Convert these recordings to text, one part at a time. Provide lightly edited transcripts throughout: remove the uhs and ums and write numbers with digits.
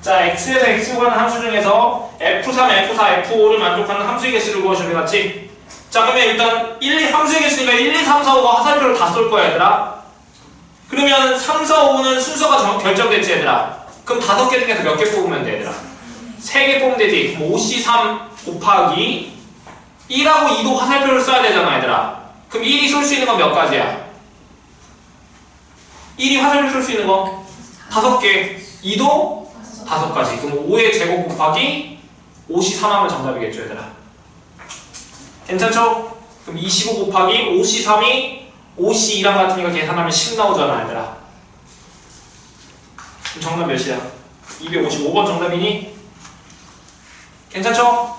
자, x에서 x로 가는 함수 중에서 f3, f4, f5를 만족하는 함수의 개수를 구하시면 되겠지? 자, 그러면 일단 함수의 개수니까 1, 2, 3, 4, 5가 화살표를 다 쏠 거야, 얘들아. 그러면 3, 4, 5는 순서가 결정됐지, 얘들아. 그럼 5개 중에서 몇 개 뽑으면 돼, 얘들아? 3개 뽑으면 되지. 그럼 5C3 곱하기 1하고 2도 화살표를 써야 되잖아, 얘들아. 그럼 1이 쏠 수 있는 건 몇 가지야? 1이 화살표 쏠 수 있는 거 5개, 2도 5가지. 그럼 5의 제곱 곱하기 5C3 하면 정답이겠죠, 얘들아. 괜찮죠? 그럼 25 곱하기 5C3이 5C2랑 같으니까 계산하면 10 나오잖아, 얘들아. 그럼 정답 몇이야? 255번 정답이니? 괜찮죠?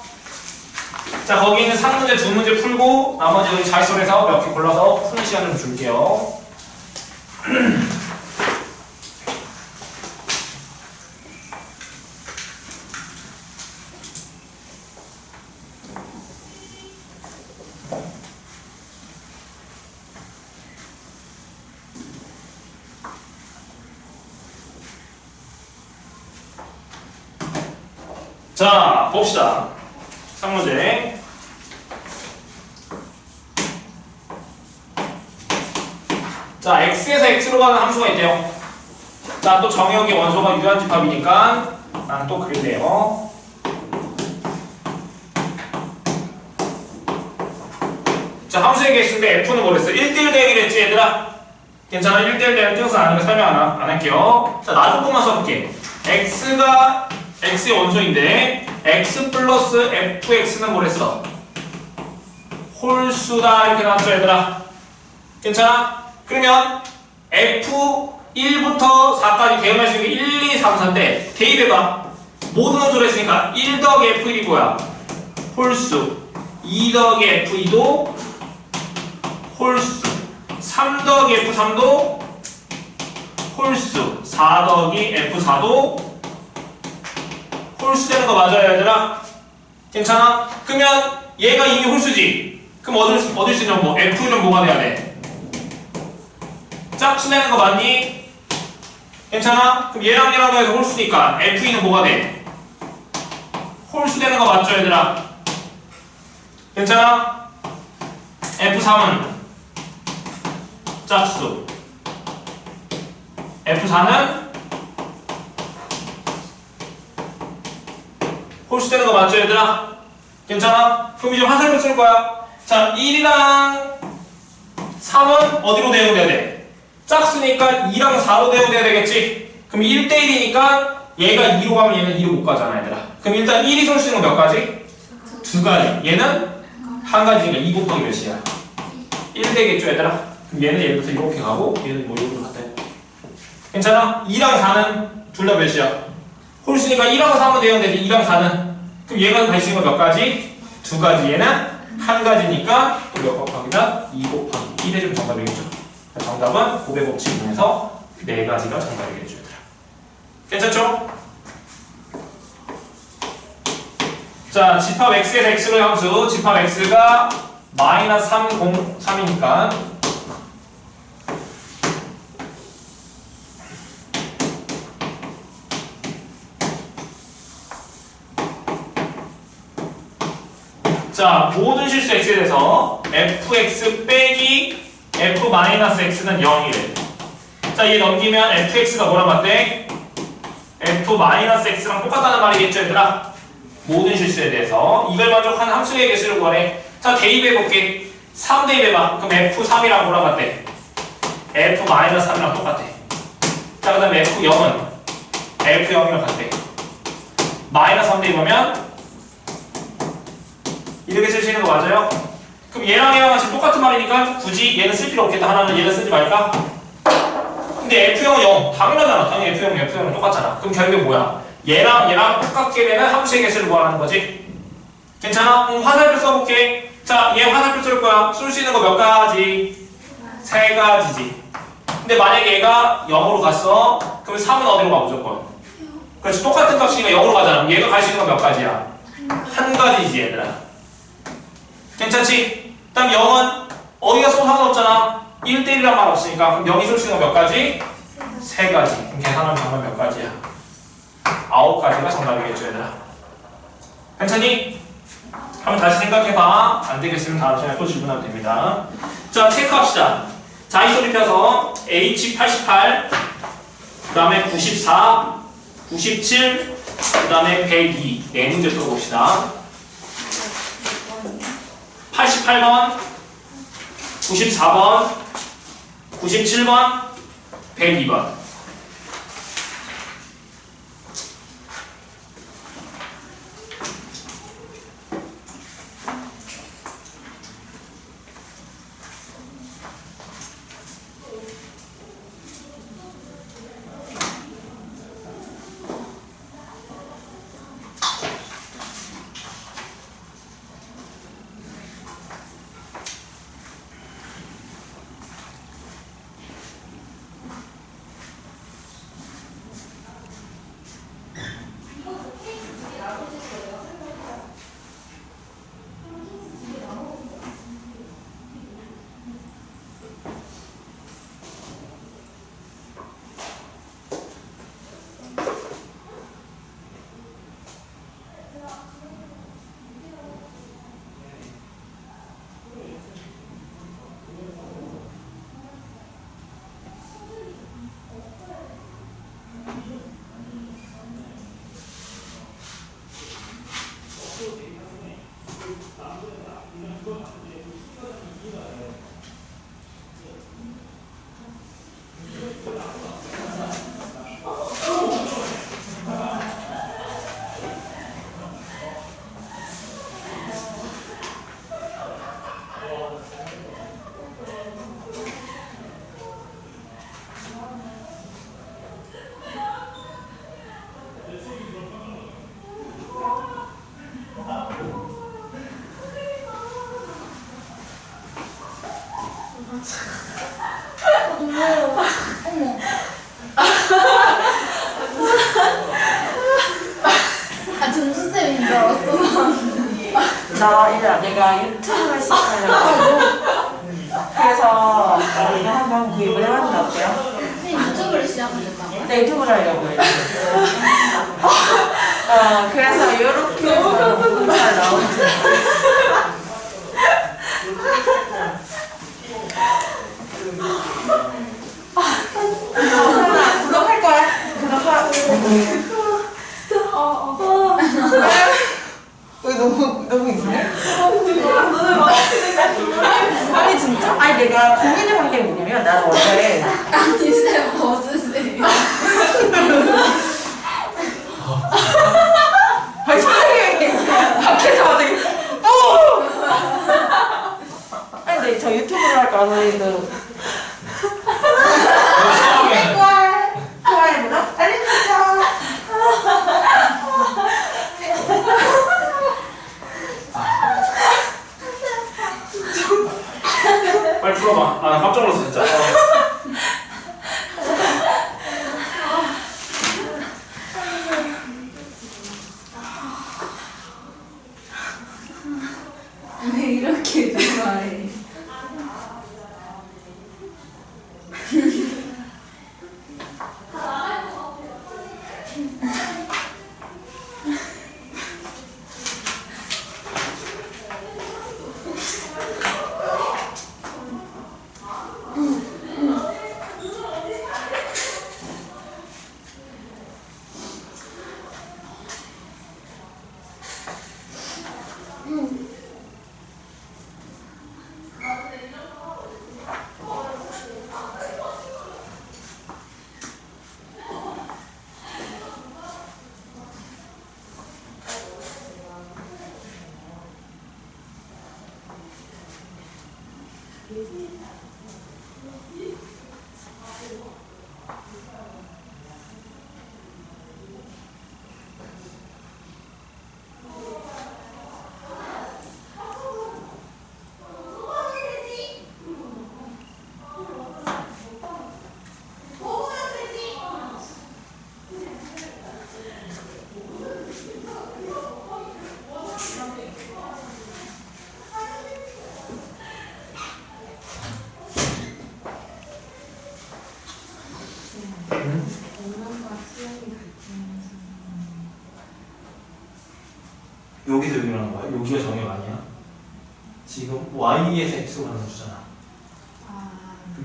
자, 거기 있는 3문제, 2문제 풀고 나머지 여기 자릿수에서 몇 개 골라서 푸는 시간을 좀 줄게요. 자, 봅시다. 3문제. 자, x에서 x로 가는 함수가 있대요. 자, 또 정의역의 원소가 유한집합이니까 난 또 그릴래요. 자, 함수의 개수인데 f는 뭐랬어? 1대1 대기를 했지, 얘들아? 괜찮아? 1대1 대는 뜻은 아니니까 설명 안 할게요. 자, 나 조금만 써볼게. x가 x의 원소인데 x 플러스 fx는 뭐랬어? 홀수다 이렇게 나왔죠, 얘들아? 괜찮아? 그러면 f1부터 4까지 대응할 수 있는 게 1, 2, 3, 4인데 대입해봐. 모든 원소를 했으니까 1 더하기 f1이 뭐야? 홀수. 2 더하기 f2도 홀수. 3 더하기 f3도 홀수. 4 더하기 f4도 홀수 되는 거 맞아요, 얘들아? 괜찮아? 그러면 얘가 이미 홀수지? 그럼 얻을 수 있는 뭐 f는 뭐가 돼야 돼? 짝수 되는 거 맞니? 괜찮아? 그럼 얘랑 얘랑 해서 홀수니까 f2는 뭐가 돼? 홀수 되는 거 맞죠, 얘들아? 괜찮아? f3은 짝수. f4는 홀수 되는 거 맞죠, 얘들아? 괜찮아? 그럼 이제 화살표 쓸 거야. 자, 1이랑 3은 어디로 대응돼야 돼? 짝수니까 2랑 4로 대응돼야 되겠지? 그럼 1대1이니까 얘가 2로 가면 얘는 2로 못 가잖아, 얘들아. 그럼 일단 1이 쏠 수 있는 거 몇 가지? 2가지. 얘는 1가지니까 2 곱하기 몇이야? 1 되겠죠, 얘들아? 그럼 얘는 예를 들어서 이렇게 가고 얘는 뭐 이렇게 갔다. 괜찮아? 2랑 4는 둘 다 몇이야? 홀수니까 1하고 3은 대응되지. 2랑 4는. 그럼 얘가 갈 수 있는 거 몇 가지? 2가지. 얘는 1가지니까 또 몇 곱하기다? 2 곱하기 1 해주면 정답이겠죠. 정답은 곱의 법칙 중에서 4가지가 정답이겠죠, 얘들아. 괜찮죠? 자, 집합 x에서 x로 함수. 집합 x가 마이너스 3, 0, 3이니까 자, 모든 실수 x에 대해서 fx 빼기 f-x는 0이래. 자, 얘 넘기면 fx가 뭐랑 같대? f-x랑 똑같다는 말이겠죠, 얘들아? 모든 실수에 대해서 이걸 만족하는 함수의 개수를 구하래. 자, 대입해볼게. 3 대입해봐. 그럼 f3이랑 뭐랑 같대? f-3이랑 똑같아. 자, 그 다음에 f0은 f0이랑 같대. 마이너스 3 대입하면 이렇게 쓸 수 있는 거 맞아요? 그럼 얘랑 얘랑 지금 똑같은 말이니까 굳이 얘는 쓸 필요 없겠다. 하나는 얘는 쓰지 말까? 근데 F0은 0. 당연하잖아. 당연히 F0은 똑같잖아. 그럼 결국에 뭐야? 얘랑 얘랑 똑같게 되는 함수의 개수를 구하라는 거지? 괜찮아? 화살표 써볼게. 자, 얘 화살표 쓸 거야. 쓸 수 있는 거 몇 가지? 3가지지. 근데 만약에 얘가 0으로 갔어. 그럼 3은 어디로 가 무조건? 그렇지. 똑같은 값이니까 0으로 가잖아. 얘가 갈 수 있는 거 몇 가지야? 1가지지, 얘들아. 괜찮지? 그 다음 0은 어디가 쏘면 상관없잖아. 1대1이란 말 없으니까. 그럼 여기 쏠 수 있는 거 몇 가지? 3가지. 그럼 계산하면 정말 몇 가지야? 9가지. 4개가 정답이겠죠, 얘들아. 괜찮니? 한번 다시 생각해봐. 안 되겠으면 다음 시간에 또 질문하면 됩니다. 자, 체크합시다. 자이소리 펴서 H88, 그 다음에 94, 97, 그 다음에 102. 네 문제 풀어봅시다. 88번, 94번, 97번, 102번. 전수쌤인 줄 알았어. 내가 유튜브를 시작하려고 그래서 이거 한번 구입을 해봤는데 어때요? 유튜브를 시작하셨다고요? 네, 유튜브를 하려고요. 그래서 이렇게 해서 잘 나오는지. 구독할 거야? 왜 너무 이상해? 아니 진짜? 아니 내가 고민을 한 게 뭐냐면 나는 원래 아니 쌤 벗으세요. 아니 선생님이 밖에서 갑자기 아니 근데 저 유튜브를 할 거라 선생님도 좋아요보다 알림 설정. 빨리 풀어봐. 아, 나 깜짝 놀랐어, 진짜. 왜 이렇게 좋아해? 여기서 여기로 하는 거야. 여기가 정의가 아니야. 지금 y에서 x로 가는 수잖아.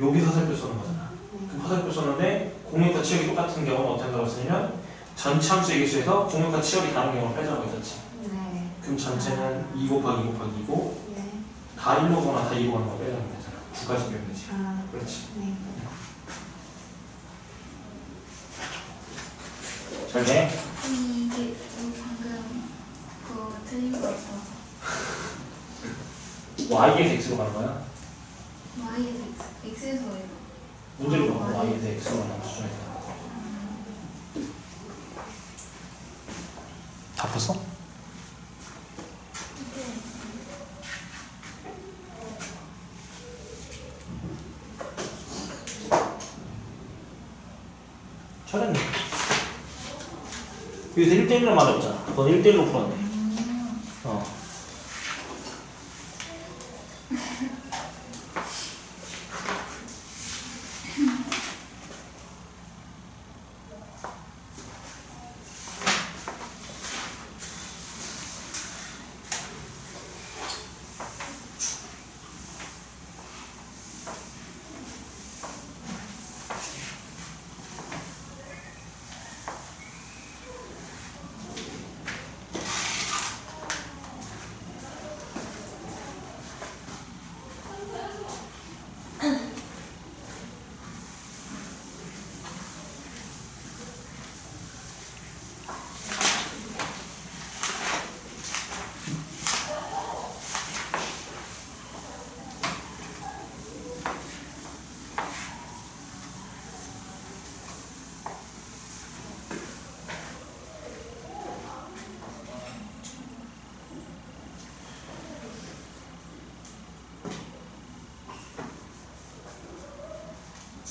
여기서 화살표 쏘는 거잖아. 그럼 화살표 쏘는데 공역과 치역이 똑같은 경우는 어떻게 한다고 했으냐면 전체 함수의 개수에서 공역과 치역이 다른 경우를 빼자고 했었지. 네. 그럼 전체는 2 곱하기 2 곱하기 2고 네. 다 1로 거나 다 2로 가는 거 빼자는 거잖아. 두 가지 경우지. 아, 그렇지. 네. 잘 돼? 이게 방금 그거 틀린 거 있어서 y에서 x로 가는 거야. Y에서 X에서 Y로. 문제를 보면 y에서 x로 가는 수준에서. 다 푸었어? 잘했네. 여기서 1대1로 맞았잖아. 넌 1대1로 풀었네. 어.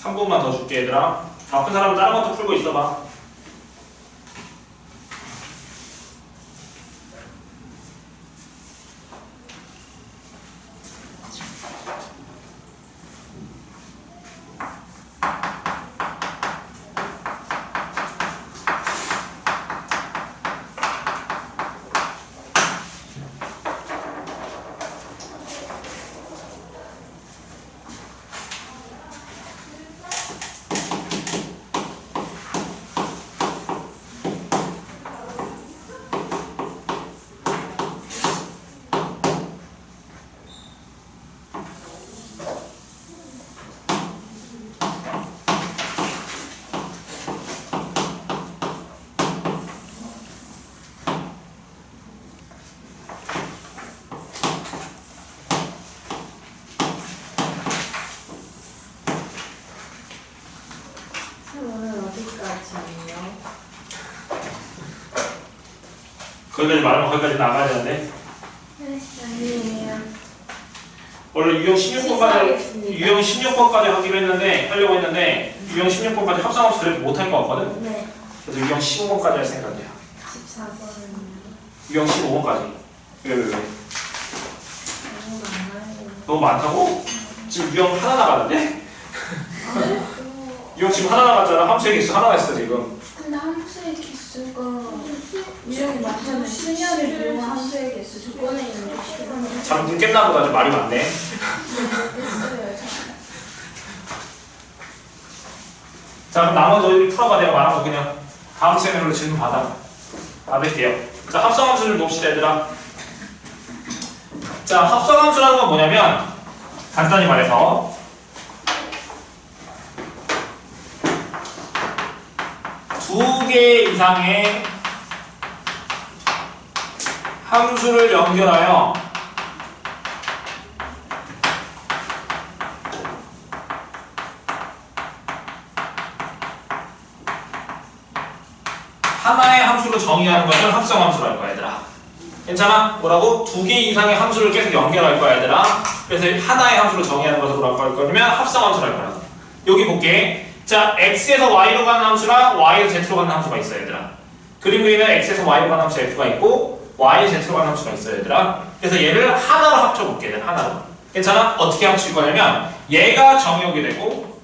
한 번만 더 줄게 얘들아. 바쁜 사람은 다른 것도 풀고 있어봐. 거기까지 말하면 거기까지 나가야 되는데. 네, 아니에요. 원래 유형 16번까지 유형 16번까지 하기로 했는데 하려고 했는데 유형 16번까지 합성함수 그래도 못할 것 같거든. 네. 그래서 유형 15번까지 할 생각이야. 14번은 유형 15번까지. 왜? 너무 많아요. 너무 많다고? 지금 유형 하나 나가는데? 유형 지금 하나 나갔잖아. 함수의 개수 하나 났어 지금. 근데 함수의 개수가 유형이 많잖아요. 수녀를 이용한 함수의 개수 조건에 있는 시간. 잠든 깼나 보다. 좀 말이 많네. 됐어요. 자 그럼 나머지 어디 풀어봐. 내가 말한 거 그냥 다음 세미나로 질문 받을게요. 자 합성함수를 봅시다 얘들아. 자 합성함수라는 건 뭐냐면 간단히 말해서 두 개 이상의 함수를 연결하여 하나의 함수로 정의하는 것을 합성함수라는 거야 얘들아. 괜찮아? 뭐라고? 두 개 이상의 함수를 계속 연결할 거야 얘들아. 그래서 하나의 함수로 정의하는 것을 뭐라고 할 거냐면 합성함수를 할 거야. 여기 볼게. 자, x에서 y로 가는 함수랑 y에서 z로 가는 함수가 있어 얘들아. 그림 위에는 x에서 y로 가는 함수 f가 있고 y에서 z로 가는 함수가 있어 얘들아. 그래서 얘를 하나로 합쳐볼게 얘들 하나로. 괜찮아? 어떻게 합칠 거냐면 얘가 정역이 되고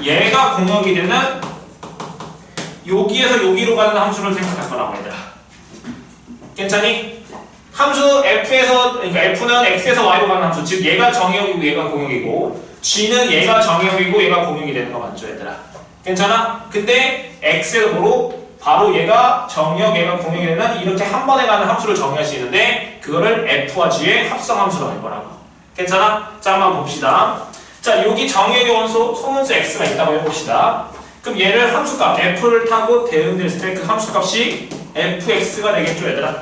얘가 공역이 되는 여기에서 여기로 가는 함수를 생각할 거라고 얘들아. 괜찮니? 함수 f에서, 그러니까 f는 x에서 y로 가는 함수, 즉 얘가 정의역이고 얘가 공역이고 g는 얘가 정의역이고 얘가 공역이 되는 거 맞죠 얘들아? 괜찮아? 근데 x로 바로 얘가 정의역, 얘가 공역이 되는 이렇게 한 번에 가는 함수를 정의할 수 있는데 그거를 f와 g의 합성함수로 할 거라고. 괜찮아? 자, 한번 봅시다. 자, 여기 정의역의 원소 소문수 x가 있다고 해봅시다. 그럼 얘를 함수값 f를 타고 대응됐을 때 그 함수값이 fx가 되겠죠 얘들아?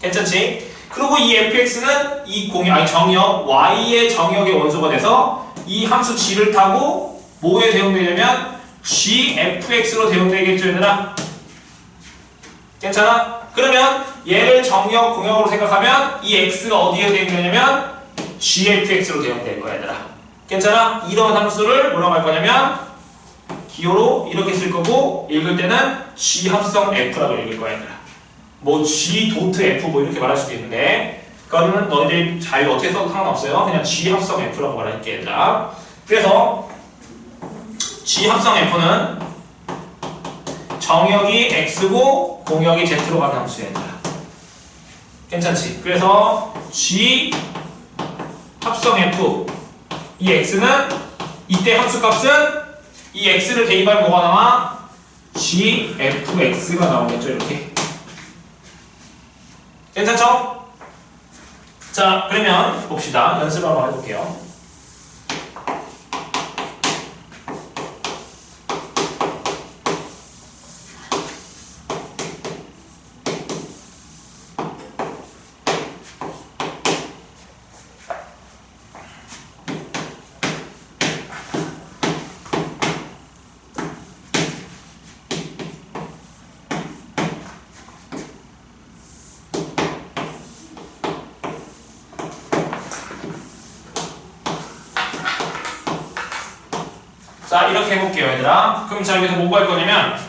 괜찮지? 그리고 이 fx는 이 정의역 y의 정의역의 원소가 돼서 이 함수 g를 타고 뭐에 대응되냐면 gfx로 대응되겠죠 얘들아? 괜찮아? 그러면 얘를 정의역 공역으로 생각하면 이 x가 어디에 대응되냐면 gfx로 대응될 거야 얘들아. 괜찮아? 이런 함수를 뭐라고 할 거냐면 기호로 이렇게 쓸 거고 읽을 때는 g 합성 f라고 읽을 거야 얘들아. 뭐 g 도트 f 뭐 이렇게 말할 수도 있는데 그거는 너희들이 자유 어떻게 써도 상관없어요. 그냥 g 합성 f라고 말할게 얘들아. 그래서 g 합성 f는 정역이 x고 공역이 z로 가는 함수야 얘들아. 괜찮지? 그래서 g 합성 f 이 x는 이때 함수값은 이 x를 대입하면 뭐가 나와? gfx가 나오겠죠 이렇게. 괜찮죠? 자, 그러면 봅시다. 연습을 한번 해볼게요. 자, 이렇게 해볼게요 얘들아. 그럼 자, 여기서 뭐 할 거냐면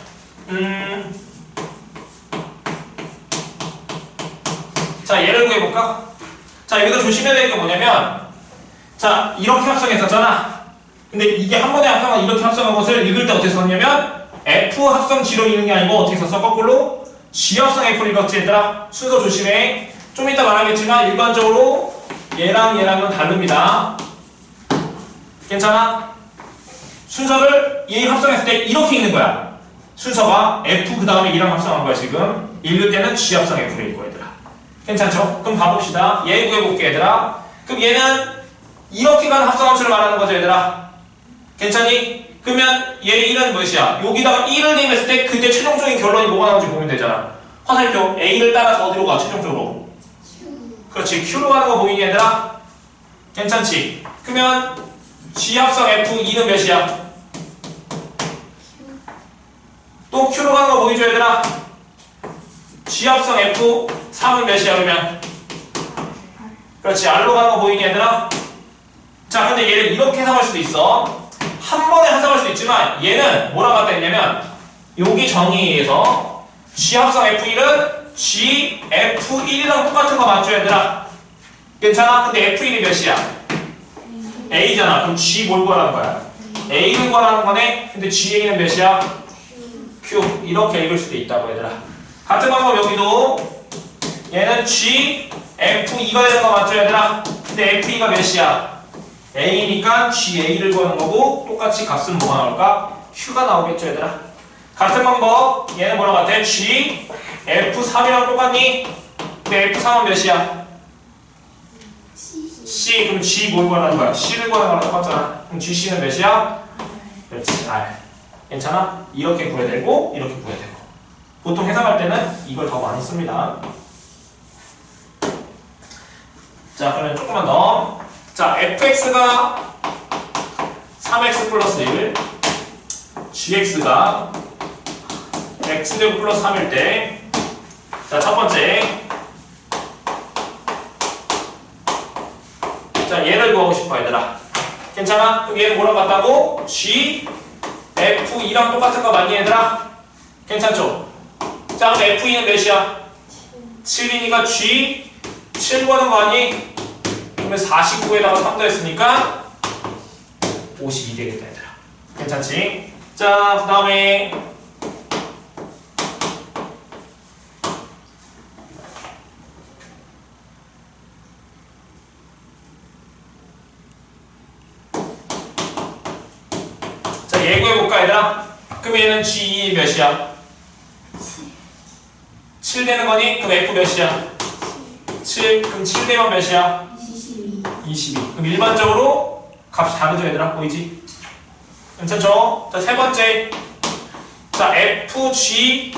자, 예를 구해볼까? 자, 여기서 조심해야 될 게 뭐냐면 자, 이렇게 합성했었잖아. 근데 이게 한 번에 합성한 이렇게 합성한 것을 읽을 때 어떻게 썼냐면 F 합성 G로 읽는 게 아니고 어떻게 썼어? 거꾸로 G 합성 F를 읽었지 얘들아. 순서 조심해. 좀 이따 말하겠지만 일반적으로 얘랑은 다릅니다. 괜찮아? 순서를 얘 합성했을 때 이렇게 읽는 거야. 순서가 F 그 다음에 E랑 합성한 거야 지금. 읽을 때는 G 합성 F를 읽고 얘들아. 괜찮죠? 그럼 봐봅시다. 얘 구해볼게 얘들아. 그럼 얘는 이렇게 가는 합성함수를 말하는 거죠 얘들아. 괜찮니? 그러면 얘 1은 무엇이야? 여기다가 1을 대입했을 때 그때 최종적인 결론이 뭐가 나오는지 보면 되잖아. 화살표 A를 따라서 어디로 가 최종적으로? 그렇지. Q로 가는 거 보이니 얘들아? 괜찮지? 그러면 G 합성 F 2는 몇이야? 또 Q로 가는 거 보이죠 얘들아? G 합성 F 3은 몇이야 그러면? 그렇지. R로 가는 거 보이니 얘들아? 자, 근데 얘를 이렇게 해석할 수도 있어. 한 번에 해석할 수도 있지만 얘는 뭐라고 갖다 했냐면 여기 정의에서 G 합성 F1은 G F1이랑 똑같은 거 맞죠 얘들아? 괜찮아? 근데 F1이 몇이야? A잖아. 그럼 G 뭘 구하라는 거야? A를 구하라는 거네? 근데 GA는 몇이야? Q. 이렇게 읽을 수도 있다고 얘들아. 같은 방법 여기도 얘는 G F2가 되는 거 맞죠 얘들아? 근데 F2가 몇이야? A니까 GA를 구하는 거고 똑같이 값은 뭐가 나올까? Q가 나오겠죠 얘들아. 같은 방법 얘는 뭐라고 같아? G F3이랑 똑같니? 근데 F3은 몇이야? C. 그럼 G 뭘 구하는 거야? C를 구하는 거랑 똑같잖아. 그럼 GC는 몇이야? 그렇지. R. 괜찮아? 이렇게 구해야 되고 이렇게 구해야 되고. 보통 해석할 때는 이걸 더 많이 씁니다. 자, 그러면 조금만 더. 자, fx가 3x 플러스 1, gx가 x제곱 플러스 3일 때, 자, 첫 번째. 자, 얘를 구하고 싶어, 얘들아. 괜찮아? 그럼 얘는 뭐랑 같다고? g, f2랑 똑같은 거 맞니, 얘들아? 괜찮죠? 자, 그럼 f2는 몇이야? 7이니까 g, 7 구하는 거 아니? 그러면 49에다가 3 더했으니까 52 되겠다 얘들아. 괜찮지? 자, 그 다음에 그럼 얘는 G2 몇이야? 7 되는 거니? 그럼 F 몇이야? 7. 그럼 7 되면 몇이야? 22. 22. 그럼 일반적으로 값이 다르죠, 얘들아? 보이지? 괜찮죠? 자, 세 번째. 자, FG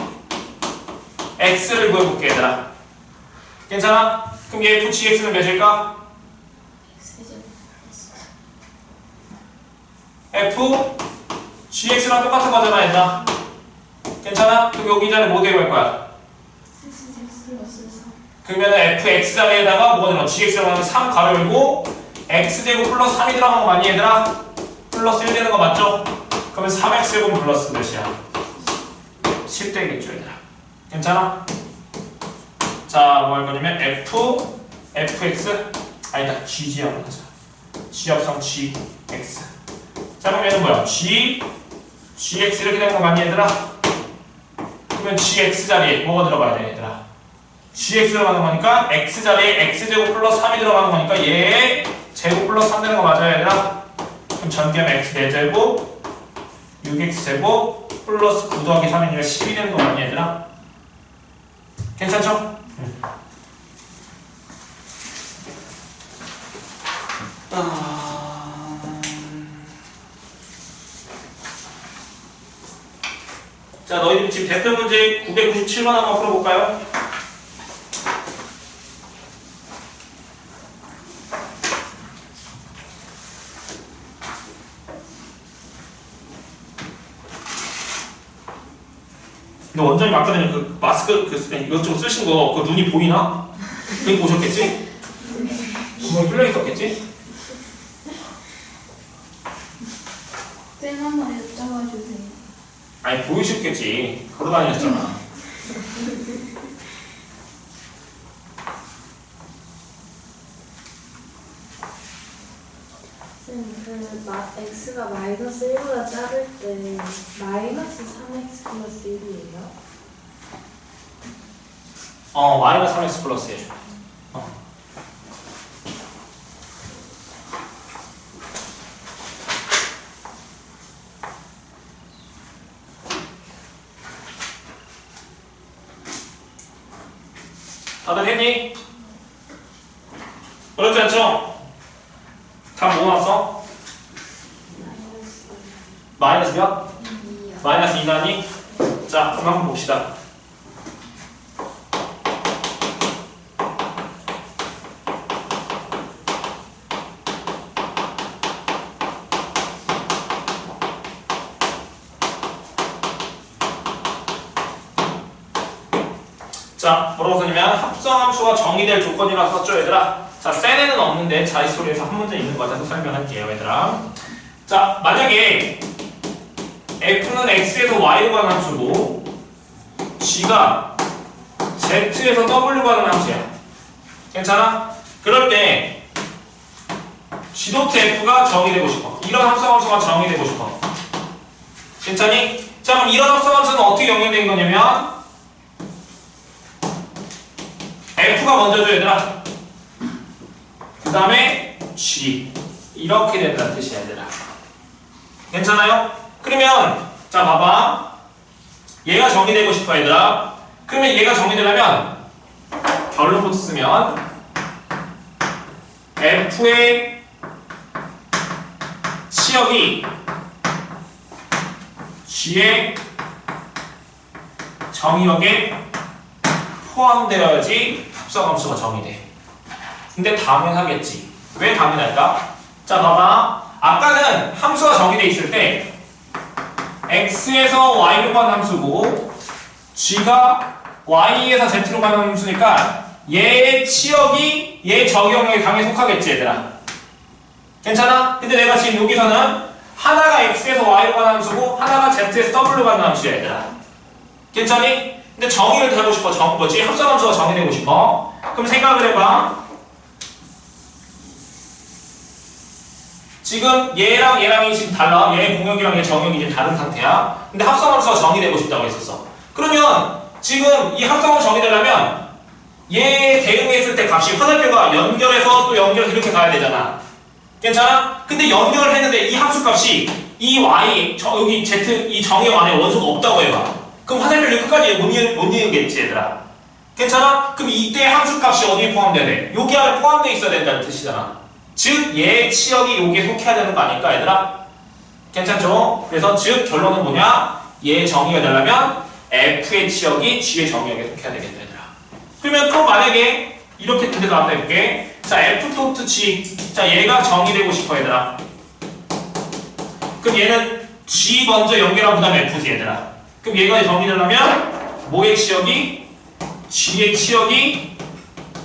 X를 구해볼게, 얘들아. 괜찮아? 그럼 얘 FGX는 몇일까? FGX랑 똑같은 거잖아, 얘들아. 괜찮아? 그럼 여기 자리에 뭐 대입할 거야? 그러면 fx 자리에다가 뭐가 들어가? gx라고 하면 3 가로 열고 x제곱 플러스 3이 들어간 거 맞니, 얘들아? 플러스 1 되는 거 맞죠? 그러면 3x제곱 플러스 몇이야? 10 되겠죠, 얘들아. 괜찮아? 자, 뭐 할 거냐면 fx 아니다, gg하고 하자. g 합성 gx. 자, 그럼 얘는 뭐야? gx 이렇게 되는 거 맞니, 얘들아? 그러면 gx 자리에 뭐가 들어가야 돼, 얘들아? gx 들어가는 거니까 x 자리에 x제곱 플러스 3이 들어가는 거니까 얘 제곱 플러스 3 되는 거 맞아요, 얘들아? 그럼 전개하면 x 4제곱 6x제곱 플러스 9 더하기 3이니까 10이 되는 거 맞니, 얘들아? 괜찮죠? 자, 너희들 지금 대표 문제 997번 한번 풀어볼까요? 근데 원장님 아까 전에 그 마스크 이것저것 쓰신 거 그 눈이 보이나? 그러니까 오셨겠지? 구멍이 뚫려 있었겠지? 쌤 한번 여쭤봐 주세요. 아니 보이셨겠지. 걸어다니셨잖아. 쌤, x가 마이너스 1보다 작을 때 마이너스 3x 플러스 1이에요? 마이너스 3x 플러스 1. 다들 했니? 어렵지 않죠? 답 뭐 나왔어? 마이너스 몇? 2요. 마이너스 2나니? 자, 그럼 한번 봅시다. 자, 뭐라고 썼냐면 합성함수가 정의될 조건이라고 썼죠, 얘들아? 자, 센에는 없는데 자릿수에서 한 문제 있는 것 같아서 설명할게요, 얘들아. 자, 만약에 f는 x에서 y로 가는 함수고 g가 z에서 w로 가는 함수야. 괜찮아? 그럴 때 g도트 f가 정의되고 싶어. 이런 합성함수가 정의되고 싶어. 괜찮니? 자, 그럼 이런 합성함수는 어떻게 연결된 거냐면 f가 먼저죠, 얘들아. 그 다음에 g 이렇게 된다는 뜻이야, 얘들아. 괜찮아요? 그러면 자, 봐봐. 얘가 정의되고 싶어, 얘들아. 그러면 얘가 정의되려면 결론부터 쓰면 f의 치역이 g의 정의역에 포함되어야지 합성함수가 정의돼. 근데 당연하겠지. 왜 당연할까? 자, 봐봐. 아까는 함수가 정의돼 있을 때 x에서 y로 가는 함수고 g가 y에서 z로 가는 함수니까 얘의 치역이 얘 적용력의 강에 속하겠지, 얘들아. 괜찮아? 근데 내가 지금 여기서는 하나가 x에서 y로 가는 함수고 하나가 z에서 w로 가는 함수야, 얘들아. 괜찮니? 근데 정의를 하고 싶어. 뭐지? 합성함수가 정의되고 싶어. 그럼 생각을 해봐. 지금 얘랑 얘랑이 지금 달라. 얘 공역이랑 얘 정역이 이제 다른 상태야. 근데 합성함수가 정의되고 싶다고 했었어. 그러면 지금 이 합성함수 정의되려면 얘 대응했을 때 값이 화살표가 연결해서 또 연결해서 이렇게 가야 되잖아. 괜찮아? 근데 연결을 했는데 이 함수 값이 이 y 여기 z 이 정의역 안에 원소가 없다고 해봐. 그럼 화살표를 끝까지 못 이으겠지 얘들아. 괜찮아? 그럼 이때 함수값이 어디에 포함돼야 돼? 여기 안에 포함되어 있어야 된다는 뜻이잖아. 즉 얘의 치역이 여기에 속해야 되는 거 아닐까 얘들아? 괜찮죠? 그래서 즉 결론은 뭐냐? 얘의 정의가 되려면 f의 치역이 g의 정의역에 속해야 되겠다 얘들아. 그러면 또 만약에 이렇게 문제도 한번 해볼게. 자 f 도트 g, 자 얘가 정의되고 싶어 얘들아. 그럼 얘는 g 먼저 연결한 그 다음에 f지 얘들아. 그럼 얘가 정의되려면 뭐의 치역이? g의 치역이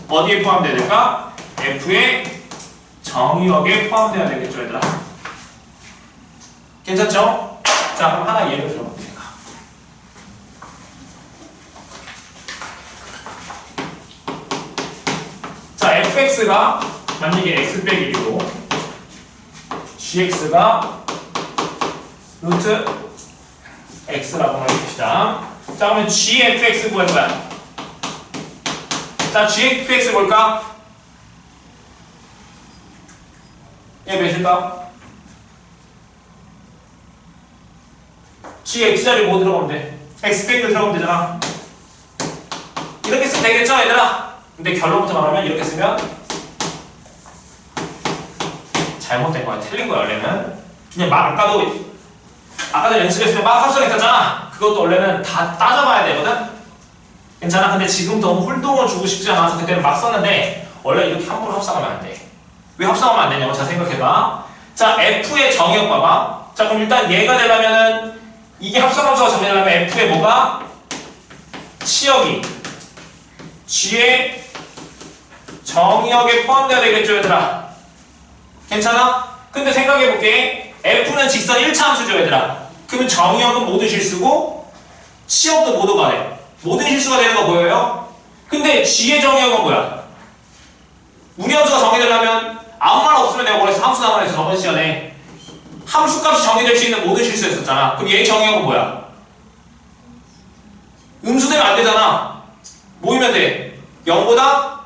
어디에 포함돼야 될까? f의 정의역에 포함돼야 되겠죠 얘들아. 괜찮죠? 자 그럼 하나 예를 들어볼게요. 자 fx가 만약에 x 빼기 1이고 gx가 루트 x라고 해봅시다. 자 그러면 gfx 구할 거야. 자 gfx 볼까? 얘 몇일까? g x자리 뭐 들어가면 돼? x 빼기 들어가면 되잖아. 이렇게 쓰면 되겠죠 얘들아? 근데 결론부터 말하면 이렇게 쓰면 잘못된 거야. 틀린 거야 원래는. 그냥 막 아까 전에 연습했으면 막 합성했었잖아. 그것도 원래는 다 따져봐야 되거든? 괜찮아? 근데 지금 너무 활동을 주고 싶지 않아서 그때는 막 썼는데 원래 이렇게 함부로 합성하면 안 돼. 왜 합성하면 안 되냐고 자 생각해봐. 자 f의 정의역 봐봐. 자 그럼 일단 얘가 되려면은 이게 합성함수가 정의되려면 f의 뭐가? 치역이 g의 정의역에 포함돼야 되겠죠 얘들아. 괜찮아? 근데 생각해볼게. f는 직선 1차 함수죠 얘들아. 그러면 정의역은 모두 실수고 치역도 모두 가네. 모든 실수가 되는 거 보여요? 근데 g의 정의역은 뭐야? 무리함수가 정의되려면 아무 말 없으면 내가 원래 함수 나만해서 저번 시간에 함수값이 정의될 수 있는 모든 실수였었잖아. 그럼 얘의 정의역은 뭐야? 음수되면 안 되잖아. 뭐이면 돼? 0보다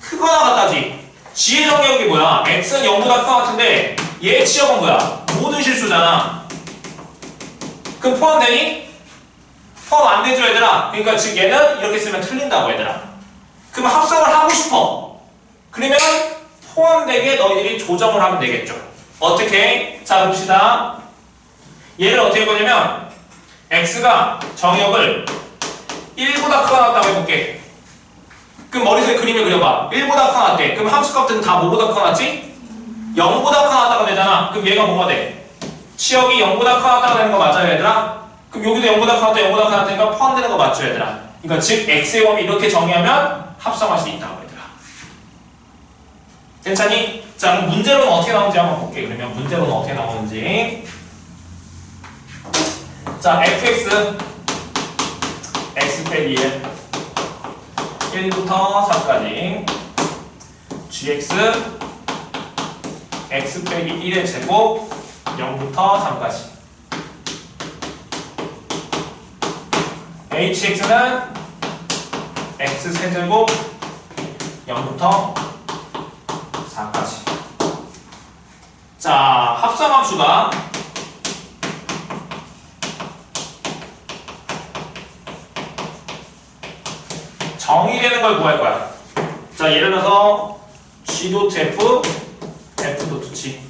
크거나 같다지. g의 정의역이 뭐야? x는 0보다 크거나 같은데 얘의 치역은 뭐야? 모든 실수잖아. 그럼 포함되니? 포함 안 되죠 얘들아. 그러니까 즉 얘는 이렇게 쓰면 틀린다고 얘들아. 그럼 합성을 하고 싶어. 그러면 포함되게 너희들이 조정을 하면 되겠죠. 어떻게? 자 봅시다. 얘를 어떻게 보냐면 x가 정의역을 1보다 크거나 같다고 해볼게. 그럼 머릿속에 그림을 그려봐. 1보다 크거나 같대. 그럼 함수값들은 다 뭐보다 크거나 같지? 0보다 크거나 같다고 되잖아. 그럼 얘가 뭐가 돼? 치역이 0보다 크거나 같다고 되는 거 맞아요 얘들아? 그럼 여기도 0보다 크거나 같다 0보다 크거나 같으니까 포함되는 거 맞죠 얘들아? 그러니까 즉 x의 범위 이렇게 정의하면 합성할 수 있다고 얘들아. 괜찮니? 자 그럼 문제로는 어떻게 나오는지 한번 볼게. 그러면 문제로는 어떻게 나오는지. 자 fx x 빼기 1 1부터 4까지 gx x 빼기 1의 제곱 0부터 3까지 hx는 x 세제곱 0부터 4까지. 자 합성함수가 정의되는 걸 구할 거야. 자 예를 들어서 g.f f.g.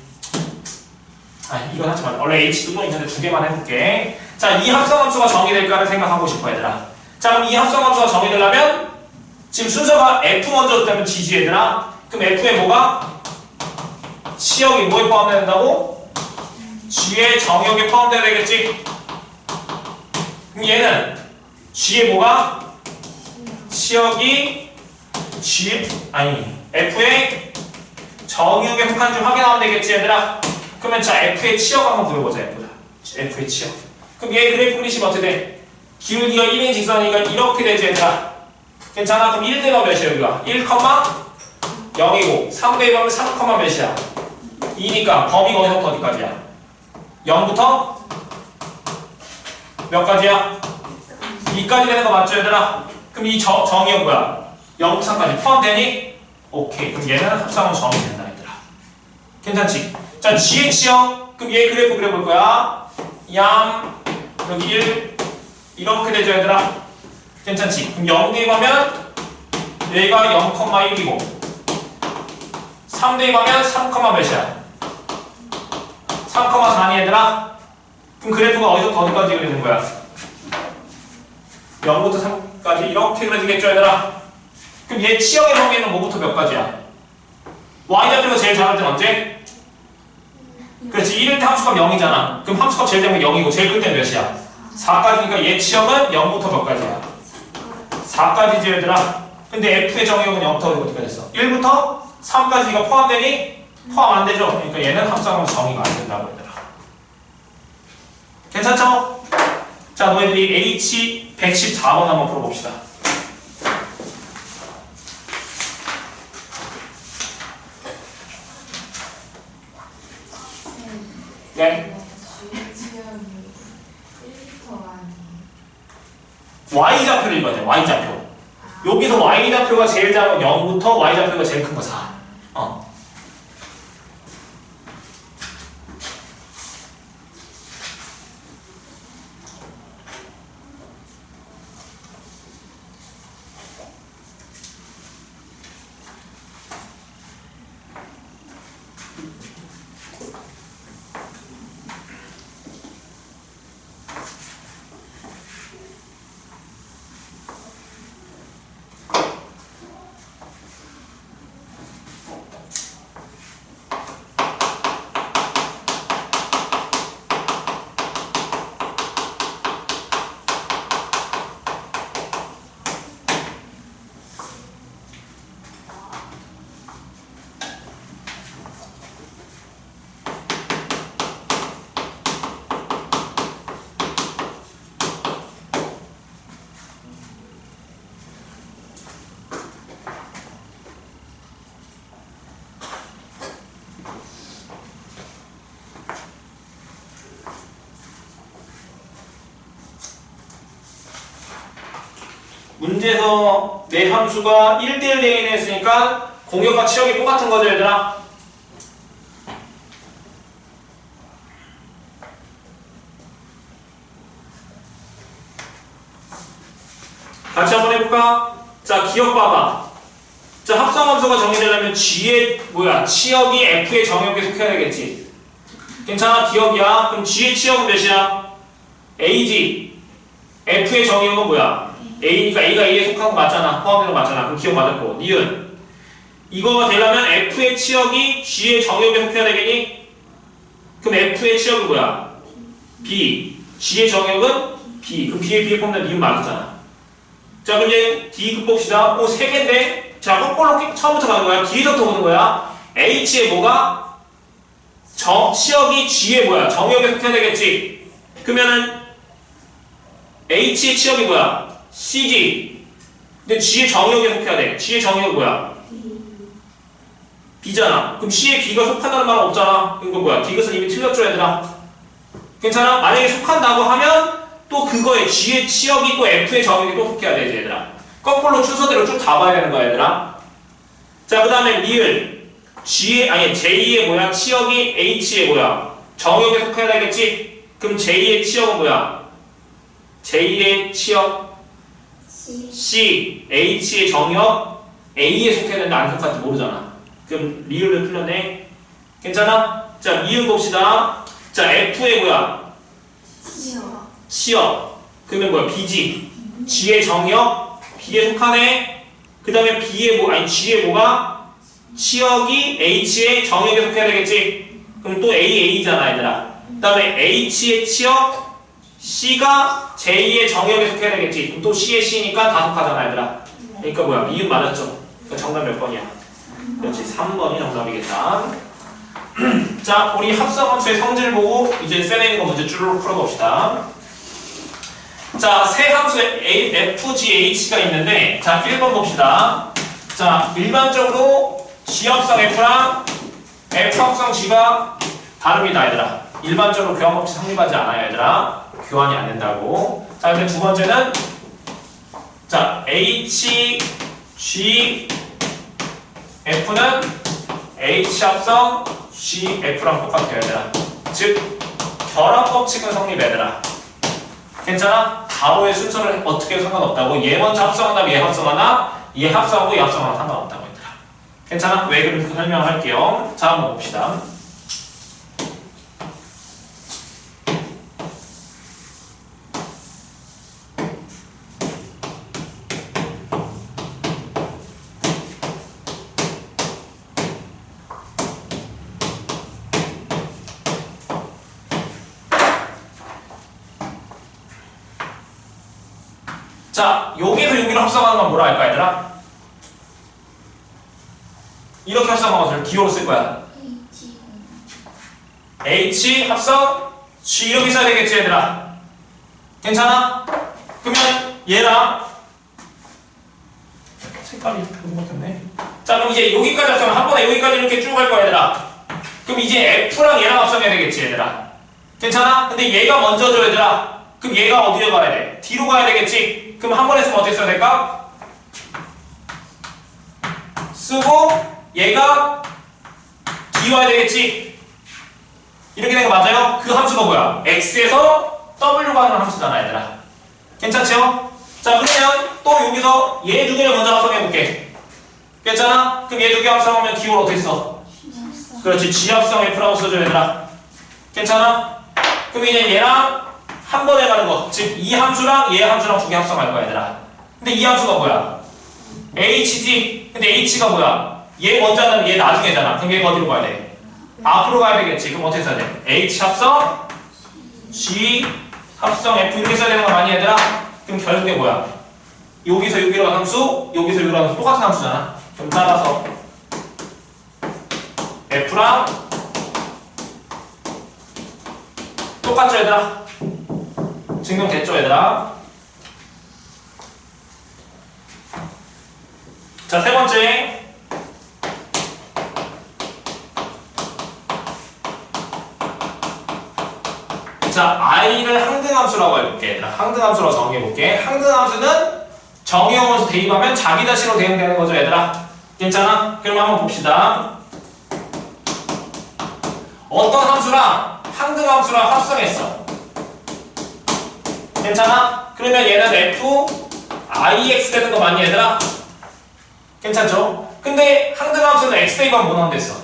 이건 하지 마. 원래 h도 또 있는데 두 개만 해볼게. 자 이 합성함수가 정의될까를 생각하고 싶어 얘들아. 자 그럼 이 합성함수가 정의되려면 지금 순서가 f 먼저 되면 g지 얘들아. 그럼 f의 뭐가? 치역이 뭐에 포함돼야 된다고? g의 정역에 포함돼야 되겠지? 그럼 얘는 g의 뭐가? 치역이 f의 정역에 속한지 확인하면 되겠지 얘들아. 그러면 자 f의 치역 한번 구해보자 f의 치역. 그럼 얘 그래프 그리시면 어떻게 돼? 기울기가 1인 직선이니까 이렇게 되지 얘들아. 괜찮아? 그럼 1 대가 몇이야 여기가? 1, 0이고 3 대입하면 3, 몇이야? 2니까 범위가 어디서부터 어디까지야? 0부터 몇 가지야? 2까지 되는 거 맞죠 얘들아? 그럼 이 정의역 뭐야? 0부터 3까지 포함되니? 오케이. 그럼 얘는 합성은 정의된다 얘들아. 괜찮지? 자 g의 치역 그럼 얘 그래프 그려볼 거야. 양 여기 1 이렇게 되죠 얘들아. 괜찮지? 그럼 0 대입하면 얘가 0,1이고 3 대입하면 3, 몇이야? 3,4니 얘들아? 그럼 그래프가 어디서부터 어디까지 그리는 거야? 0부터 3까지 이렇게 그려지겠죠 얘들아? 그럼 얘 치역의 범위는 뭐부터 몇 가지야? y좌표가 제일 작을 땐 언제? 그렇지 1일 때 함수값 0이잖아. 그럼 함수값 제일 작은 게 0이고 제일 클 때는 몇이야? 4까지니까 얘 치역은 0부터 몇 가지야? 4까지지 얘들아. 근데 f의 정의역은 0부터 어디까지 됐어? 1부터 3까지가 포함되니? 포함 안 되죠? 그러니까 얘는 합성하면 정의가 안 된다고 얘들아. 괜찮죠? 자 너희들이 H 114번 한번 풀어봅시다. 네. Y좌표를 읽어야 돼. Y좌표. 여기서 Y좌표가 제일 작은 0부터 Y좌표가 제일 큰 거 4. 문제에서 내 함수가 1대1 대응이 했으니까 공역과 치역이 똑같은 거죠 얘들아. 같이 한번 해볼까? 자 기억 봐봐. 자 합성함수가 정의되려면 G의 치역이 F의 정역에 속해야 되겠지. 괜찮아 기억이야. 그럼 G의 치역은 몇이야? AG. F의 정역은 뭐야? A니까 A가 A에 속한 거 맞잖아. 포함되는 거 맞잖아. 그럼 기억 맞았고. 니은. 이거가 되려면 F의 치역이 G의 정역에 속해야 되겠니? 그럼 F의 치역은 뭐야? B. G의 정역은 B. 그럼 B의 B에 포함된 니은 맞았잖아. 자 그럼 이제 D 극복시다. 오 3개인데. 자 거꾸로 처음부터 가는 거야. 뒤에서부터 오는 거야. H의 뭐가? 치역이 G의 정역에 속해야 되겠지. 그러면은 H의 치역이 뭐야? CG. 근데 G의 정역에 속해야 돼. G의 정역이 뭐야? B잖아. 그럼 C의 B가 속한다는 말은 없잖아. 이거 뭐야? 디귿은 이미 틀렸죠 얘들아. 괜찮아? 만약에 속한다고 하면 또 그거에 G의 치역이 또 F의 정역이 또 속해야 되지 얘들아. 거꾸로 순서대로 쭉 다 봐야 되는 거야 얘들아. 자 그 다음에 리을 J의 치역이 H의 정역에 속해야 되겠지? 그럼 J의 치역은 뭐야? J의 치역 C, H의 정역 A에 속해야 되는데 안 속할지 모르잖아. 그럼 리을을 풀렸네. 괜찮아? 자 미음 봅시다. 자 F의 치역 그러면 B지. G의 정역 B에 속하네. 그 다음에 G의 치역이 H의 정역에 속해야 되겠지. 그럼 또 A잖아 얘들아. 그 다음에 H의 치역 C가 J의 정역에 속해야 되겠지. 그럼 또 C의 C니까 다 속하잖아 얘들아. 그러니까 미음 맞았죠. 그러니까 정답 몇 번이야? 그렇지 3번이 정답이겠다. 자 우리 합성함수의 성질을 보고 이제 쌤에 있는 거 문제 쭈르륵 풀어봅시다. 자 세 함수의 F, G, H가 있는데 자 1번 봅시다. 자 일반적으로 G 합성 F랑 F 합성 G가 다릅니다 얘들아. 일반적으로 교환 법칙 성립하지 않아요 얘들아. 교환이 안 된다고. 자 근데 두 번째는 자 H, G, F는 H 합성 G, F랑 똑같아요 얘들아. 즉 결합 법칙은 성립 얘들아. 괜찮아? 가로의 순서를 어떻게 해도 상관없다고. 얘 먼저 합성한다면 얘 합성하나, 얘 합성하고 얘 합성하나 상관없다고 얘들아. 괜찮아? 왜 그런지 설명할게요. 자, 한번 봅시다. 자, 여기서 여기를 합성하는 건 뭐라 할까 얘들아? 이렇게 합성한 것을 기호로 쓸 거야. H 합성 G 이렇게 써야 되겠지 얘들아. 괜찮아? 그러면 얘랑 색깔이 너무 바뀌었네. 자, 그럼 이제 여기까지 합성을 한 번에 여기까지 이렇게 쭉 할 거야 얘들아. 그럼 이제 F랑 얘랑 합성해야 되겠지 얘들아. 괜찮아? 근데 얘가 먼저 줘 얘들아. 그럼 얘가 어디로 가야 돼? 뒤로 가야 되겠지? 그럼 한 번에 쓰면 어떻게 써야 될까? 쓰고 얘가 뒤 와야 되겠지? 이렇게 되는 거 맞아요? 그 함수가 뭐야? x에서 w가 하는 함수잖아 얘들아. 괜찮죠? 자, 그러면 또 여기서 얘 두 개를 먼저 합성해볼게. 괜찮아? 그럼 얘 두 개 합성하면 기호를 어떻게 써? 그렇지, G합성 F라고 써줘 얘들아. 괜찮아? 그럼 이제 얘랑 한 번에 가는 거, 즉 이 함수랑 얘 함수랑 두 개 합성할 거야 얘들아. 근데 이 함수가 뭐야? H지. 근데 H가 뭐야? 얘 먼저 하면 얘 나중에잖아. 그럼 얘가 어디로 가야 돼? 앞으로 가야 되겠지. 그럼 어떻게 써야 돼? H 합성 G 합성 F 이렇게 써야 되는 거 많이 얘들아. 그럼 결국에 뭐야? 여기서 여기로 가는 함수, 여기서 여기로 가는 함수 똑같은 함수잖아. 그럼 따라서 F랑 똑같죠 얘들아? 증명됐죠 얘들아? 자, 세 번째 자, i를 항등함수라고 해볼게 얘들아. 항등함수라고 정의해볼게. 항등함수는 정의형으로 대입하면 자기 자신으로 대응되는 거죠 얘들아. 괜찮아? 그럼 한번 봅시다. 어떤 함수랑 항등함수랑 합성했어. 괜찮아? 그러면 얘는 f ix 되는 거 맞니 얘들아? 괜찮죠? 근데 항등함수는 x 대입하면 뭐 나온댔어?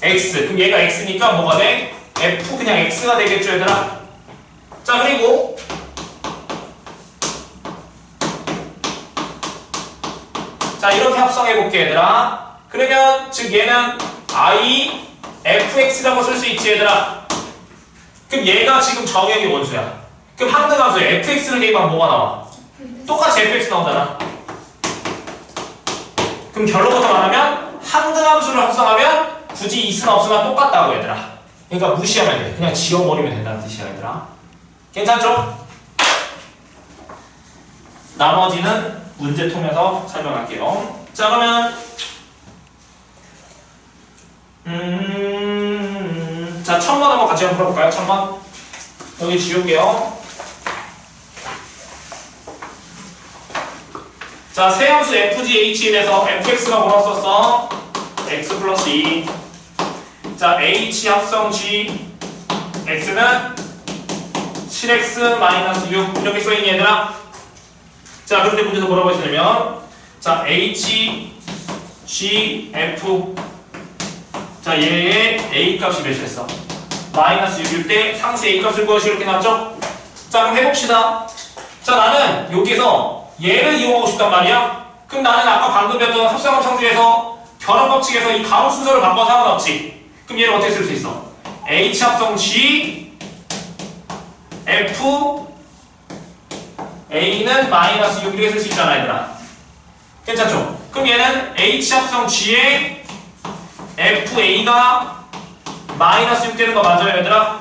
x. 그럼 얘가 x니까 뭐가 돼? f 그냥 x가 되겠죠 얘들아? 자, 그리고 자, 이렇게 합성해볼게 얘들아. 그러면 즉 얘는 i fx라고 쓸 수 있지 얘들아. 그럼 얘가 지금 정의역의 원수야. 그럼 항등함수에 fx를 대입하면 뭐가 나와? 똑같이 fx 나오잖아. 그럼 결론부터 말하면 항등함수를 합성하면 굳이 있으나 없으나 똑같다고 얘들아. 그러니까 무시하면 돼. 그냥 지워버리면 된다는 뜻이야 얘들아. 괜찮죠? 나머지는 문제통에서 설명할게요. 자, 그러면 자, 1000번 한번 같이 한번 풀어볼까요? 1000번 여기 지울게요. 자, 세함수 fg h에서 fx가 뭐라고 썼어? x 플러스 2. 자, h 합성 g x는 7x 마이너스 6 이렇게 써있니 얘들아? 자, 그런데 문제에서 뭐라고 했냐면 자, h g f 자, 얘의 a 값이 몇이었어? 마이너스 6일 때 상수 a 값을 구하시 이렇게 나왔죠? 자, 그럼 해봅시다. 자, 나는 여기서 얘를 이용하고 싶단 말이야. 그럼 나는 아까 방금 배웠던 합성함 창조에서 결합 법칙에서 이 가로 순서를 바꿔서 상관없지. 그럼 얘를 어떻게 쓸 수 있어? h 합성 g f a는 마이너스 6 이렇게 쓸 수 있잖아 얘들아. 괜찮죠? 그럼 얘는 h 합성 g에 fa가 마이너스 6 되는 거 맞아요 얘들아?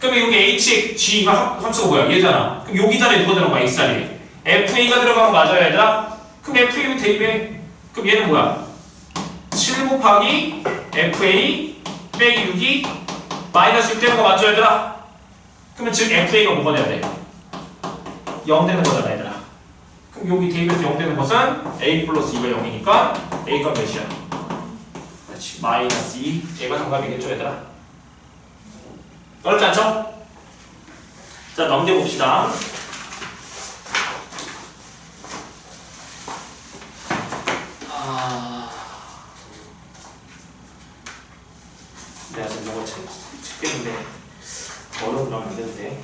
그럼 여기 h, g 함수가 뭐야? 얘잖아. 그럼 여기 자리에 누가 들어가? x 자리에 fa가 들어가면 맞아요 얘들아? 그럼 fa 대입해. 그럼 얘는 뭐야? 7 곱하기 fa 빼기 6이 마이너스 6 되는 거 맞죠 얘들아? 그러면 즉 fa가 뭐가 돼야 돼? 0 되는 거잖아 얘들아. 그럼 여기 대입해서 0 되는 것은 a 플러스 2가 0이니까 a가 몇이야? 그렇지, 마이너스 2. 얘가 정답이겠죠 얘들아? 어렵지 않죠? 자, 넘겨봅시다. 내가 지금 이거 책겠는데 어려운 거 하면 안 되는데.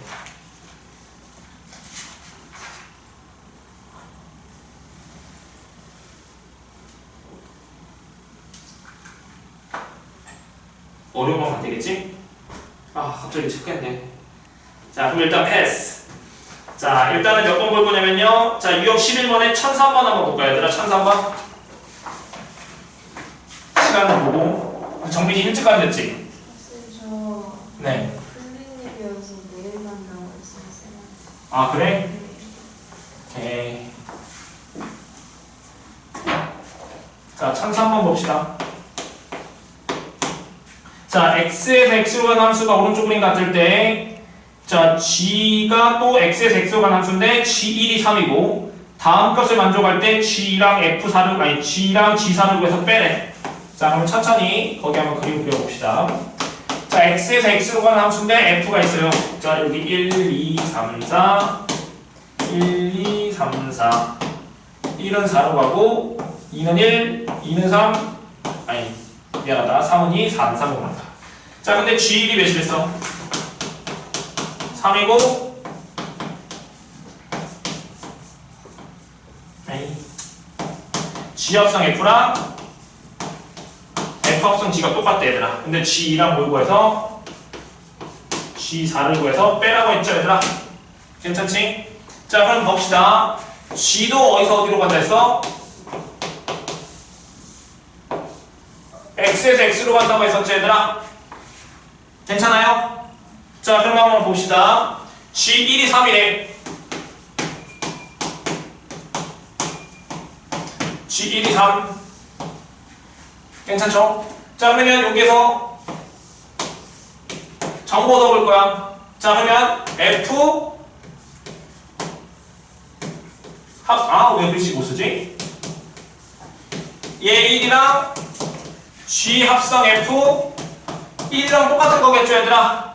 어려운 거 하면 안 되겠지? 갑자기 책겠네. 자, 그럼 일단 패스. 자, 일단은 몇 번 볼 거냐면요. 자, 유형 11번에 1003번 한번 볼까요, 얘들아? 1003번. 시간을 보고. 정빈이 일찍까지 됐지? 저 네. 클리닉이어서 내일만 나와 있어요. 그래? 오케이. 자, 1003번 봅시다. 자, x에서 x로 간 함수가 오른쪽 그림 같을 때, 자, g가 또 x에서 x로 간 함수인데 g1이 3이고 다음 값을 만족할 때 g랑 f4를 아니 g랑 g4를 구해서 빼래. 자, 그럼 천천히 거기 한번 그림 그려봅시다. 자, x에서 x로 가는 함수인데 f가 있어요. 자, 여기 1, 2, 3, 4 1, 2, 3, 4 1은 4로 가고 2는 1, 2는 3 아니 미안하다. 3은 2, 4는 3으로 간다. 자, 근데 g1이 몇이랬어? 3이고 g 합성 f랑 f 합성 g가 똑같대 얘들아. 근데 g2랑 뭘 구해서 g4를 구해서 빼라고 했죠 얘들아. 괜찮지? 자, 그럼 봅시다. g도 어디서 어디로 간다 했어? x에서 x로 간다고 했었지 얘들아. 괜찮아요? 자, 그럼 한번 봅시다. g1이 3이래. g1이 3. 괜찮죠? 자, 그러면 여기에서 정보 넣어볼 거야. 자, 그러면 f 왜 글씨 못 쓰지? 얘 1이랑 g 합성 f 1이랑 똑같은 거겠죠 얘들아.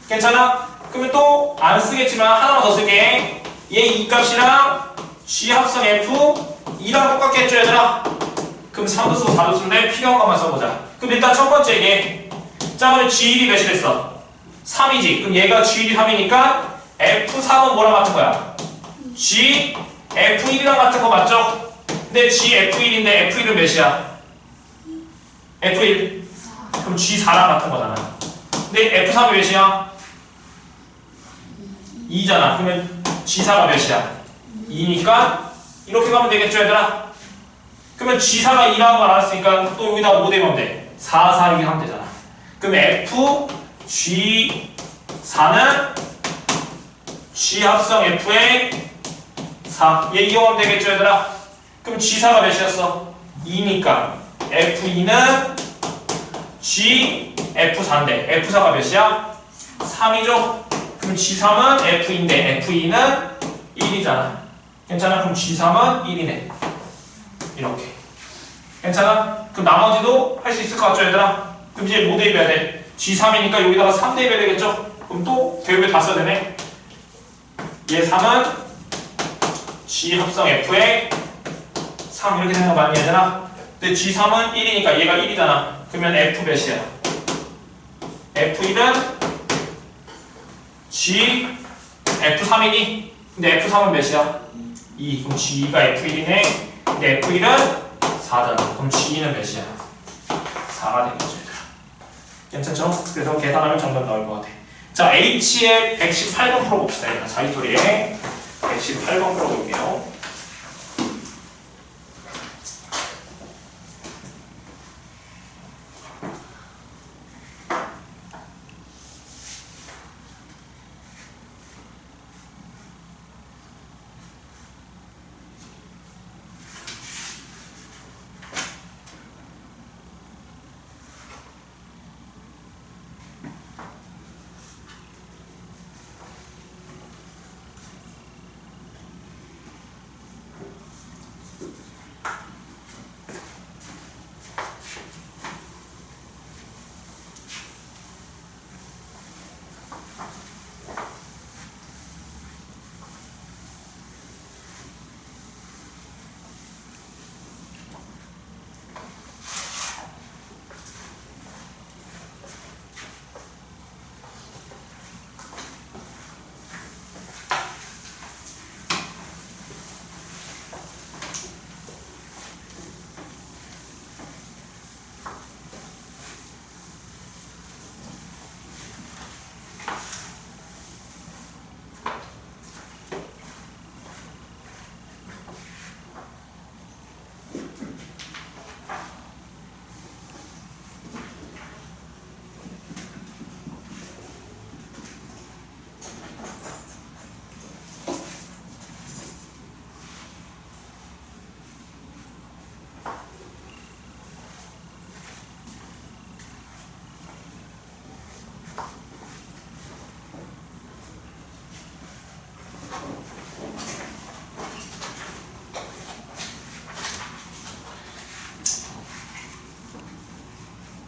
괜찮아? 그러면 또 안 쓰겠지만 하나만 더 쓸게. 얘 2 값이랑 g 합성 f 2랑 똑같겠죠 얘들아. 그럼 3도 쓰고 4도 쓰는데 필요한 것만 써보자. 그럼 일단 첫 번째 얘기. 자, 그럼 g1이 몇이 됐어? 3이지. 그럼 얘가 g1이 3이니까 f3은 뭐랑 같은 거야? g f1이랑 같은 거 맞죠? 근데 g f1인데 f1은 몇이야? f1. 그럼 g4랑 같은 거잖아. 근데 f3이 몇이야? 2잖아. 그러면 g4가 몇이야? 2니까 이렇게 가면 되겠죠 얘들아? 그러면 g4가 2라는 걸 알았으니까 또 여기다 5 대면 돼. 4, 4 이렇게 하면 되잖아. 그럼 f, g4는 g 합성 f의 4. 얘 이용하면 되겠죠 얘들아? 그럼 g4가 몇이었어? 2니까 f2는 g, f4인데 f4가 몇이야? 3이죠? 그럼 g3은 f인데 f2는 1이잖아. 괜찮아? 그럼 g3은 1이네. 이렇게. 괜찮아? 그럼 나머지도 할 수 있을 것 같죠 얘들아? 그럼 이제 뭐 대입해야 돼? g3이니까 여기다가 3 대입해야 되겠죠? 그럼 또 대입에 다 써야 되네. 얘 3은 g 합성 f의 3 이렇게 되는 거 맞니 얘들아? 근데 g3은 1이니까 얘가 1이잖아. 그러면 f 몇이야? f1은 g f3이니? 근데 f3은 몇이야? 2. 그럼 g가 f1이네. 근데 f1은 4잖아. 그럼 g2는 몇이야? 4가 되겠죠 얘들아. 괜찮죠? 그래서 계산하면 정답 나올 것 같아. 자, H의 118번 풀어봅시다. 얘들아. 자기소리에 118번 풀어볼게요.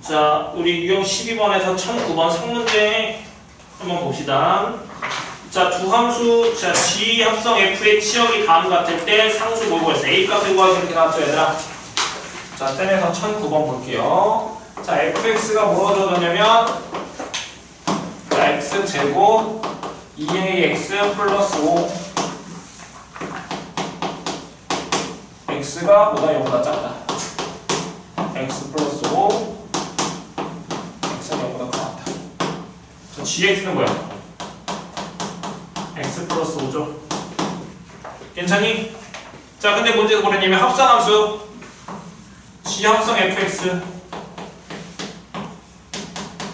자, 우리 유형 12번에서 1009번 성문제 한번 봅시다. 자, 두 함수, 자, G 합성 F의 치역이 다음 같을 때 상수 뭐 구했어? A 값을 구하기 이렇게 나왔죠, 얘들아? 자, 쌤에서 1009번 볼게요. 자, fx가 뭐로 줘졌냐면, 자, x제곱 2ax 플러스 5. x가 보다 0보다 작다. x 플러스 5. x가 0보다 작다. 자, gx는 뭐야? x 플러스 5죠. 괜찮니? 자, 근데 문제에서 뭐랬냐면 합성함수 g 합성 fx.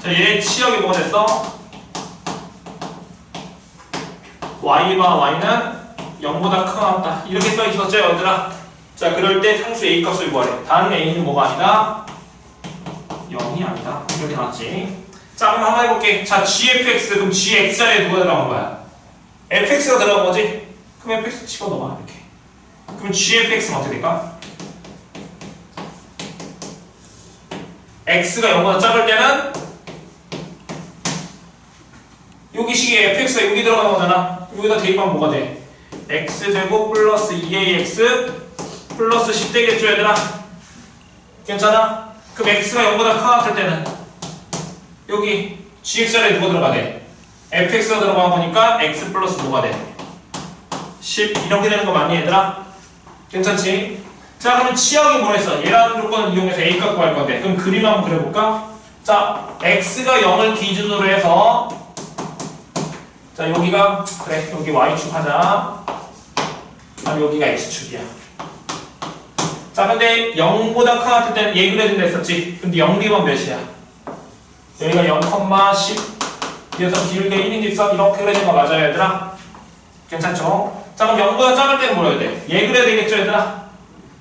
자, 얘 치역이 뭐가 됐어? y와 y는 0보다 크거나 같다. 이렇게 써 있었죠, 얘들아? 자, 그럴 때 상수 a 값을 구하래. 단 a는 뭐가 아니다? 0이 아니다. 이렇게 나왔지. 자, 그럼 한번 해볼게. 자, gfx. 그럼 gx 자리에 누가 들어간 거야? fx가 들어간 거지? 그럼 fx 집어넣어. 이렇게. 그럼 gfx는 어떻게 될까? x가 0보다 작을 때는 여기 식에 fx가 여기 들어가는 거잖아. 여기다 대입하면 뭐가 돼? x제곱 플러스 2ax 플러스 10 되겠죠, 얘들아? 괜찮아? 그럼 x가 0보다 크다 같을 때는 여기 gx 자리에 누가 들어가대? fx가 들어간 거니까 x 플러스 뭐가 돼? 10 이렇게 되는 거 맞니, 얘들아? 괜찮지? 자, 그러면 치역이 뭐랬어? 얘라는 조건을 이용해서 a 값 구할 건데, 그럼 그림 한번 그려볼까? 자, x가 0을 기준으로 해서, 자, 여기가, 그래, 여기 y축 하자. 그다음 여기가 x축이야. 자, 근데 0보다 큰 같을 때는 얘 그려준다 했었지? 근데 0비면 몇이야? 여기가 0,10. 그래서 기울기 1인직선 이렇게 그려진 거 맞아요, 얘들아? 괜찮죠? 자, 그럼 0보다 작을 때는 뭐 해야 돼? 얘 그려야 되겠죠, 얘들아?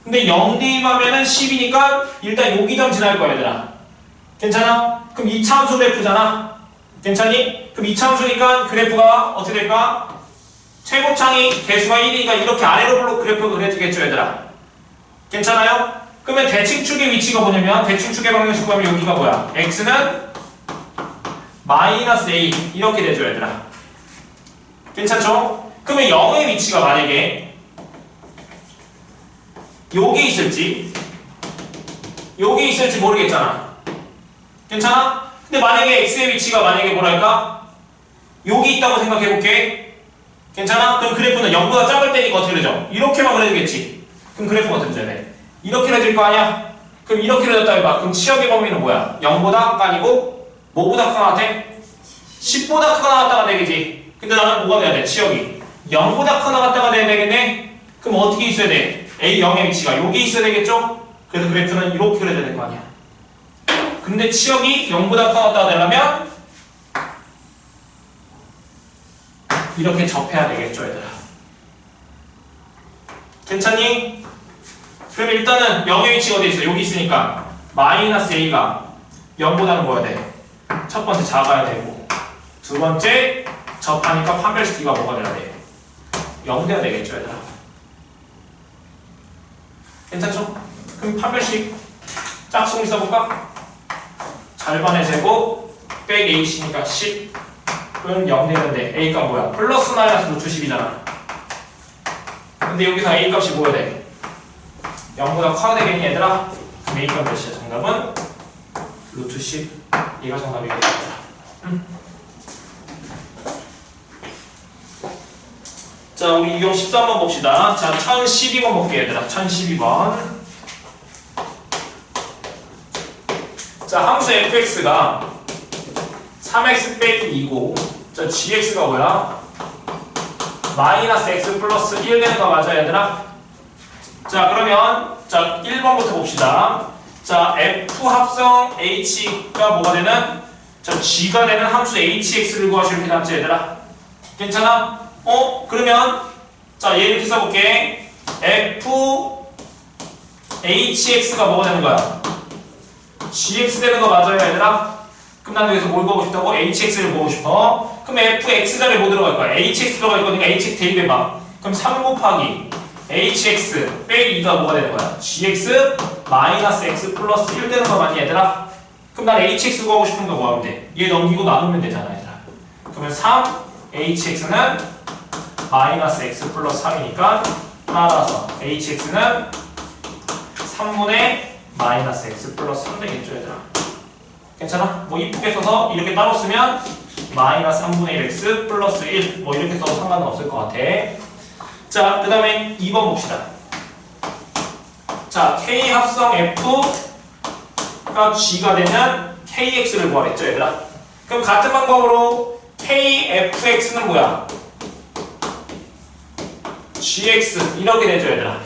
근데 0대입하면은 10이니까 일단 여기 점 지날 거야, 얘들아. 괜찮아? 그럼 2차함수 그래프잖아? 괜찮니? 그럼 2차함수니까 그래프가 어떻게 될까? 최고창이 개수가 1이니까 이렇게 아래로 블록 그래프가 그려지겠죠, 얘들아? 괜찮아요? 그러면 대칭축의 위치가 뭐냐면 대칭축의 방정식 구하면 여기가 뭐야? x는 마이너스 a 이렇게 되죠, 얘들아. 괜찮죠? 그러면 0의 위치가 만약에 여기 있을지 여기 있을지 모르겠잖아. 괜찮아? 근데 만약에 x의 위치가 만약에 뭐랄까? 여기 있다고 생각해볼게. 괜찮아? 그럼 그래프는 0보다 작을 때니까 어떻게 되죠? 이렇게만 그려지겠지. 그럼 그래프가 어떻게 돼야 돼? 이렇게 그려질 거 아니야? 그럼 이렇게 그려졌다 해봐. 그럼 치역의 범위는 뭐야? 0보다 아니고 뭐보다 크거나 같아? 10보다 크거나 같다가 되겠지. 근데 나는 뭐가 돼야 돼? 치역이 0보다 크거나 같다가 돼야 되겠네? 그럼 어떻게 있어야 돼? A 0의 위치가 여기 있어야 되겠죠? 그래서 그래프는 이렇게 그려야 될 거 아니야. 근데 치역이 0보다 크거나 같다가 되려면 이렇게 접해야 되겠죠, 얘들아. 괜찮니? 그럼 일단은 0의 위치가 어디 있어? 여기 있으니까 마이너스 a가 0보다는 뭐야 돼? 첫 번째 작아야 되고 두 번째 접하니까 판별식 D가 뭐가 돼야 돼? 0 돼야 되겠죠, 얘들아. 괜찮죠? 그럼 판별식 짝수를 써볼까? 절반의 제곱 빼기 A씨니까 10 그럼 0 되는데 A값 뭐야? 플러스 마이너스 루트 10이잖아. 근데 여기서 A값이 뭐야 돼? 0보다 커야 되겠니, 얘들아? 그럼 A값 몇이야? 정답은 루트 10 얘가 정답이겠다. 자, 우리 유형 13번 봅시다. 자, 1012번 볼게요, 얘들아. 1012번. 자, 함수 fx가 3x 빼기 2고, 자, gx가 뭐야? 마이너스 x 플러스 1 되는 거 맞아, 얘들아? 자, 그러면, 자, 1번부터 봅시다. 자, f 합성 h가 뭐가 되는? 자, g가 되는 함수 hx를 구하시면 이렇게 나왔지, 얘들아? 괜찮아? 그러면 자, 얘 이렇게 써볼게. f hx가 뭐가 되는 거야? gx 되는 거 맞아요, 얘들아? 그럼 난 여기서 뭘 보고 싶다고? hx를 보고 싶어. 그럼 fx 자리에 뭐 들어갈 거야? hx 들어갈 거니까 hx 대입해봐. 그럼 3 곱하기 hx 빼기 2가 뭐가 되는 거야? gx 마이너스 x 플러스 1 되는 거 맞니, 얘들아? 그럼 난 hx 구하고 싶은가 뭐 하면 돼? 얘 넘기고 나누면 되잖아 얘들아. 그러면 3hx는 마이너스 x 플러스 3이니까 따라서 hx는 3분의 마이너스 x 플러스 3 되겠죠 얘들아. 괜찮아? 뭐 이쁘게 써서 이렇게 따로 쓰면 마이너스 3분의 1x 플러스 1 뭐 이렇게 써도 상관은 없을 것 같아. 자, 그 다음에 2번 봅시다. 자, k 합성 f가 g가 되면 kx를 구하랬죠 얘들아. 그럼 같은 방법으로 kfx는 뭐야? gx 이렇게 되죠 얘들아.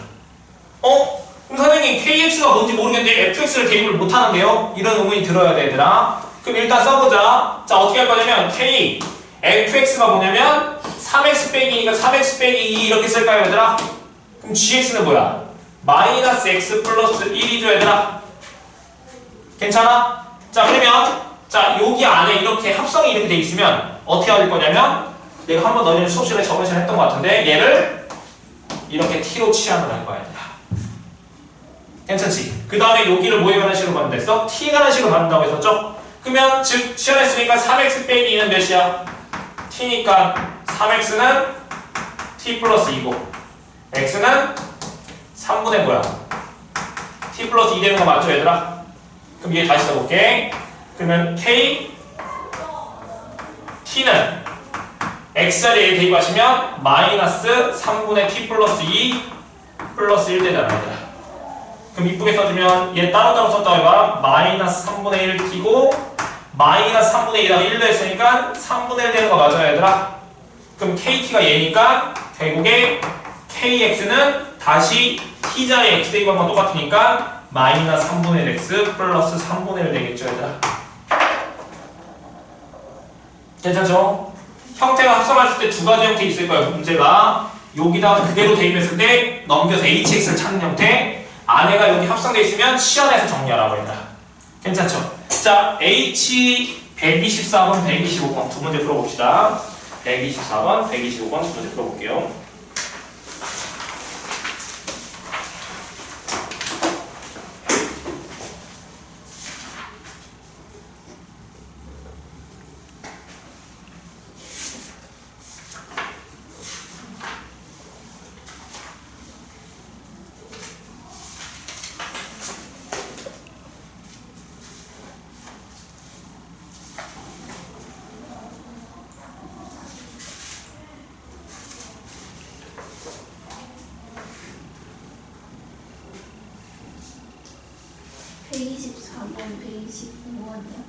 그럼 선생님 kx가 뭔지 모르겠는데 fx를 대입을 못하는데요? 이런 의문이 들어야 돼 얘들아. 그럼 일단 써보자. 자, 어떻게 할 거냐면 k fx가 뭐냐면 3x 빼기 2니까 3x 빼기 2 이렇게 쓸까요 얘들아? 그럼 gx는 뭐야? 마이너스 x 플러스 1이죠 얘들아. 괜찮아? 자, 그러면 자, 여기 안에 이렇게 합성이 이렇게 돼 있으면 어떻게 할 거냐면 내가 한번 너희는 수업 시간에 저번 시간에 했던 것 같은데 얘를 이렇게 t로 치환을 할 거야 얘들아. 괜찮지? 그 다음에 여기를 뭐에 관한 식으로 받는다 했어? t에 관한 식으로 받는다고 했었죠? 그러면 즉 치환했으니까 3x 빼기 2는 몇이야? t니까 3x는 t 플러스 2고 x는 3분의 뭐야? t 플러스 2 되는 거 맞죠 얘들아? 그럼 얘 다시 써볼게. 그러면 k t는 x자리에 대입하시면 마이너스 3분의 t 플러스 2 플러스 1 되잖아 얘들아. 그럼 이쁘게 써주면 얘 따로따로 썼다고 해봐. 마이너스 3분의 1 t고 마이너스 3분의 2에다가 1로 했으니까 3분의 1 되는 거 맞아요 얘들아. 그럼 kt가 얘니까 결국에 kx는 다시 t자리 x 대입한 건 똑같으니까 마이너스 3분의 1 x 플러스 3분의 1 되겠죠 얘들아. 괜찮죠? 형태가 합성했을 때 두 가지 형태 있을 거예요. 문제가 여기다가 그대로 대입했을 때 넘겨서 hx를 찾는 형태, 안에가 여기 합성되어 있으면 치환해서 정리하라고 했다. 괜찮죠? 자, H 124번, 125번 두 문제 풀어봅시다. 124번, 125번 두 문제 풀어볼게요.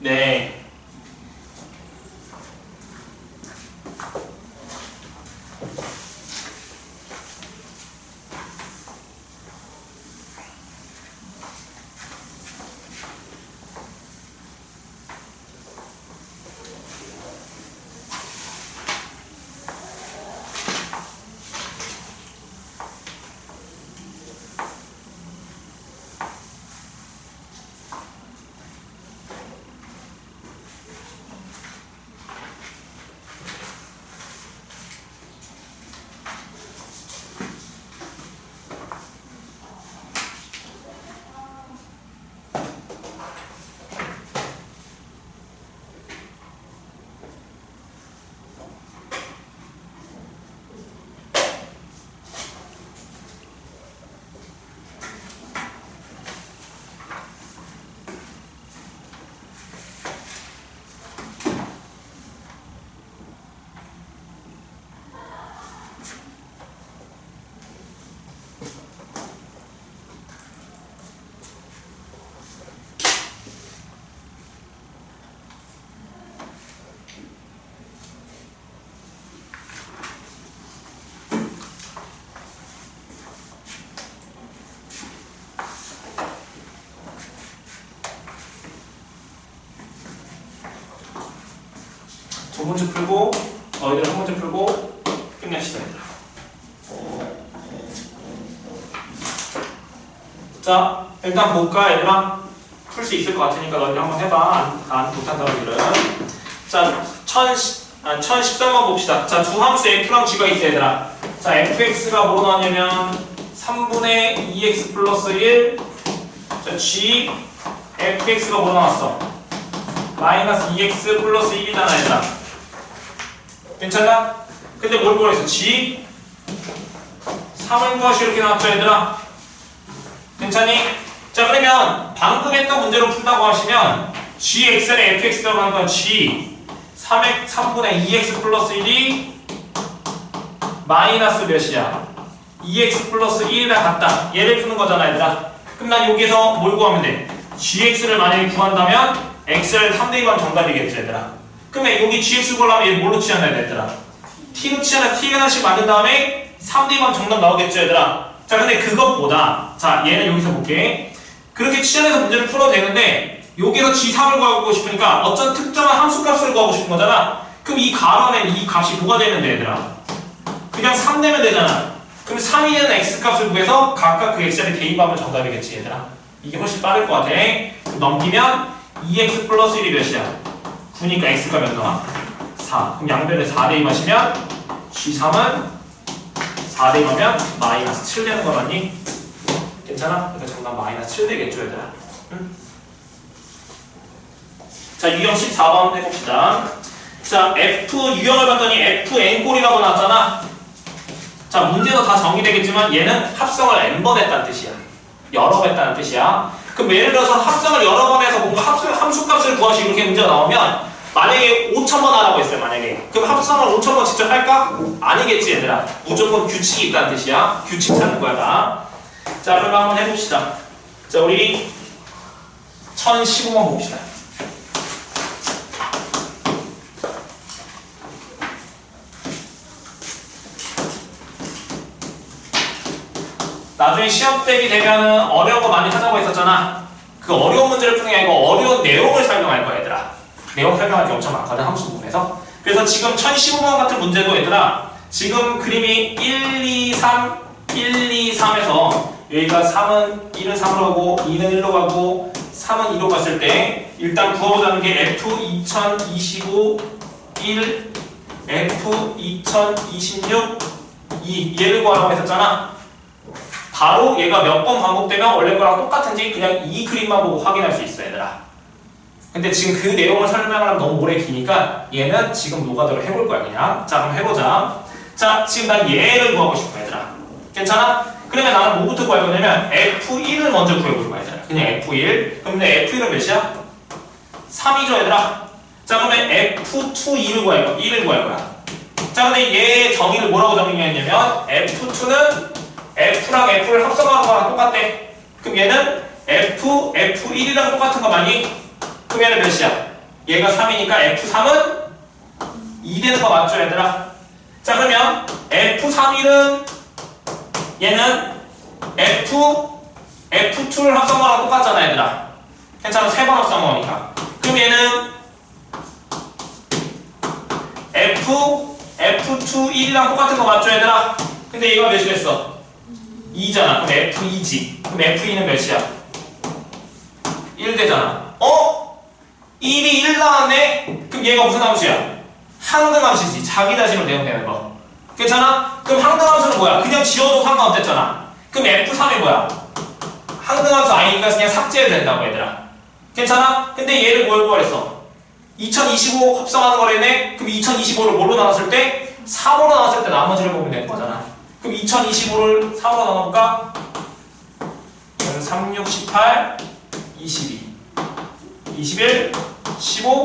네. 두 문제 풀고 너희들 한 문제 풀고 끝냅시다. 자, 일단 볼까 얘들아? 풀 수 있을 것 같으니까 너희들 한번 해봐. 안 못한 사람들은. 자, 1013번 봅시다. 자, 두 함수 f랑 g가 있어 얘들아. 자, fx가 뭐 나왔냐면 3분의 2x 플러스 1. 자, g fx가 뭐 나왔어? 마이너스 2x 플러스 1이잖아 얘들아. 괜찮아? 근데 뭘 구하랬어? g 3을 구하시 이렇게 나왔죠 얘들아. 괜찮니? 자 그러면 방금 했던 문제로 푼다고 하시면 gx에 fx 들어가는 건 g 3분의 2x 플러스 1이 마이너스 몇이야? 2x 플러스 1이랑 같다. 얘를 푸는 거잖아 얘들아. 그럼 난 여기서 뭘 구하면 돼? gx를 만약에 구한다면 x를 3대2번 정답이겠지 얘들아. 그러면 여기 gx 구하려면 얘 뭘로 치환해야 돼 얘들아? t로 치환해서 t 하나씩 만든 다음에 3대2번 정답 나오겠죠 얘들아. 자 근데 그것보다 자 얘는 여기서 볼게. 그렇게 치환해서 문제를 풀어도 되는데 여기서 g3을 구하고 싶으니까 어떤 특정한 함수값을 구하고 싶은 거잖아. 그럼 이 가로 안에 이 값이 뭐가 되면 돼 얘들아? 그냥 3 내면 되잖아. 그럼 3이 되는 x값을 구해서 각각 그 x를 대입하면 정답이겠지 얘들아. 이게 훨씬 빠를 것 같아. 넘기면 2x 플러스 1이 몇이야? 9니까 x가 몇 나와? 4. 그럼 양변에 4 대입하시면 g3은 4 대입하면 마이너스 7 되는 거 맞니? 괜찮아? 그러니까 정답 마이너스 7 되겠죠 얘들아. 응? 자 유형 14번 해봅시다. 자 f 유형을 봤더니 fn꼴이라고 나왔잖아. 자 문제도 다 정리되겠지만 얘는 합성을 n번 했다는 뜻이야. 여러 번 했다는 뜻이야. 그럼 예를 들어서 합성을 여러 번 해서 뭔가 함수값을 구하시 이렇게 문제가 나오면 만약에 5,000번 하라고 했어요 만약에. 그럼 합성을 5,000번 직접 할까? 아니겠지 얘들아. 무조건 규칙이 있다는 뜻이야. 규칙 찾는 거야 다. 자 그럼 한번 해봅시다. 자 우리 1015번 봅시다. 나중에 시험 때기 되면은 어려운 거 많이 하자고 했었잖아. 그 어려운 문제를 푸는 게 아니고 어려운 내용을 설명할 거야 얘들아. 내용 설명할 게 엄청 많거든 함수 부분에서. 그래서 지금 1015번 같은 문제도 얘들아 지금 그림이 1, 2, 3, 1, 2, 3에서 여기가 3은 1은 3으로 가고 2는 1로 가고 3은 2로 갔을 때 일단 구워보자는 게 F2025 1, F2026 2 얘를 구하라고 했었잖아. 바로 얘가 몇 번 반복되면 원래 거랑 똑같은지 그냥 이 그림만 보고 확인할 수 있어 얘들아. 근데 지금 그 내용을 설명하면 너무 오래 기니까 얘는 지금 노가다로 해볼 거야 그냥. 자 그럼 해보자. 자 지금 난 얘를 구하고 싶어 얘들아. 괜찮아? 그러면 나는 뭐부터 구할 거냐면 F1을 먼저 구해볼 거야 얘들아. 그냥 F1. 그럼 내 F1은 몇이야? 3이죠 얘들아. 자 그러면 F2 1을 구할 거야. 자 근데 얘의 정의를 뭐라고 정의했냐면 F2는 F랑 F를 합성하는 거랑 똑같대. 그럼 얘는 F1이랑 똑같은 거 맞니? 그럼 얘는 몇이야? 얘가 3이니까 F3은 2 되는 거 맞죠 얘들아? 자 그러면 F31은 얘는 F2를 합성한 거랑 똑같잖아 얘들아. 괜찮아? 3번 합성한 거니까. 그럼 얘는 F2 1이랑 똑같은 거 맞죠 얘들아? 근데 얘가 몇이 됐어? 2잖아. 그럼 F2지. 그럼 F2는 몇이야? 1 되잖아. 어? 1이 1 나왔네? 그럼 얘가 무슨 함수야? 항등함수지. 자기 자신을 내용되는 거. 괜찮아? 그럼 항등함수는 뭐야? 그냥 지워도 상관없댔잖아. 그럼 F3이 뭐야? 항등함수 아니니까 그냥 삭제해도 된다고 얘들아. 괜찮아? 근데 얘를 뭘 구하랬어? 2025 합성하는 거래네? 그럼 2025를 뭘로 나눴을 때? 3으로 나눴을 때 나머지를 보면 되는 거잖아. 그럼 2025를 3으로 나눠볼까? 3, 6, 18, 22 21, 15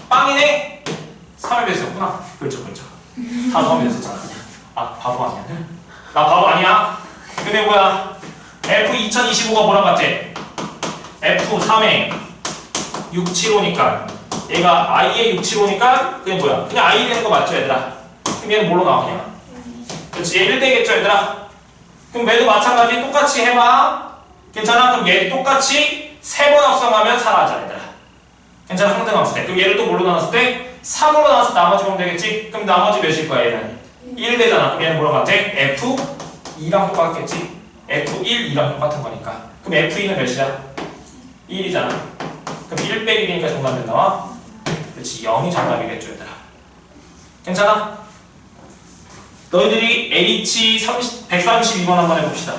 빵이네? 3을 배웠었구나. 그렇죠 그렇죠. 다 넣으면 됐었잖아 그냥. 아 바보 아니야? 나 바보 아니야? 근데 뭐야? F2025가 뭐랑 같아? F3에 675니까 얘가 I에 675니까 그게 뭐야? 그냥 I 되는 거 맞죠 얘들아? 그럼 얘는 뭘로 나와 그냥? 그렇지 얘 1 되겠죠 얘들아? 그럼 얘도 마찬가지 똑같이 해봐. 괜찮아? 그럼 얘 똑같이 3번 합성하면 사라져 얘들아. 괜찮아? 항등함수 돼. 그럼 얘를 또 뭘로 나눴을 때? 3으로 나눠서 나머지 보면 되겠지? 그럼 나머지 몇일 거야 얘는? 1 되잖아. 그럼 얘는 뭐라고 같아? F2랑 똑같겠지? F1, 2랑 똑같은 거니까. 그럼 F2는 몇이야? 1이잖아. 그럼 1 빼기 1이니까 정답 몇 나와? 그렇지 0이 정답이겠죠 얘들아. 괜찮아? 너희들이 H 132번 한번 해봅시다.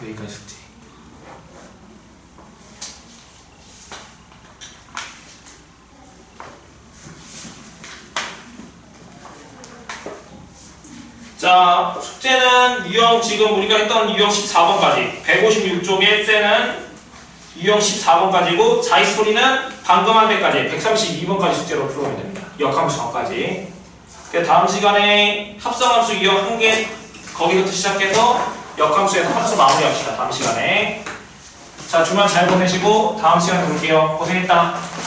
여기까지 숙제. 자, 숙제는 유형 지금 우리가 했던 유형 14번까지 156쪽의 쌤은 유형 14번까지고 자이스토리는 방금 한 데까지 132번까지 숙제로 풀어오면 됩니다. 역함수 전까지. 다음 시간에 합성함수 유형 1개 거기부터 시작해서 역함수에서 함수 마무리합시다. 다음 시간에. 자, 주말 잘 보내시고 다음 시간에 볼게요. 고생했다.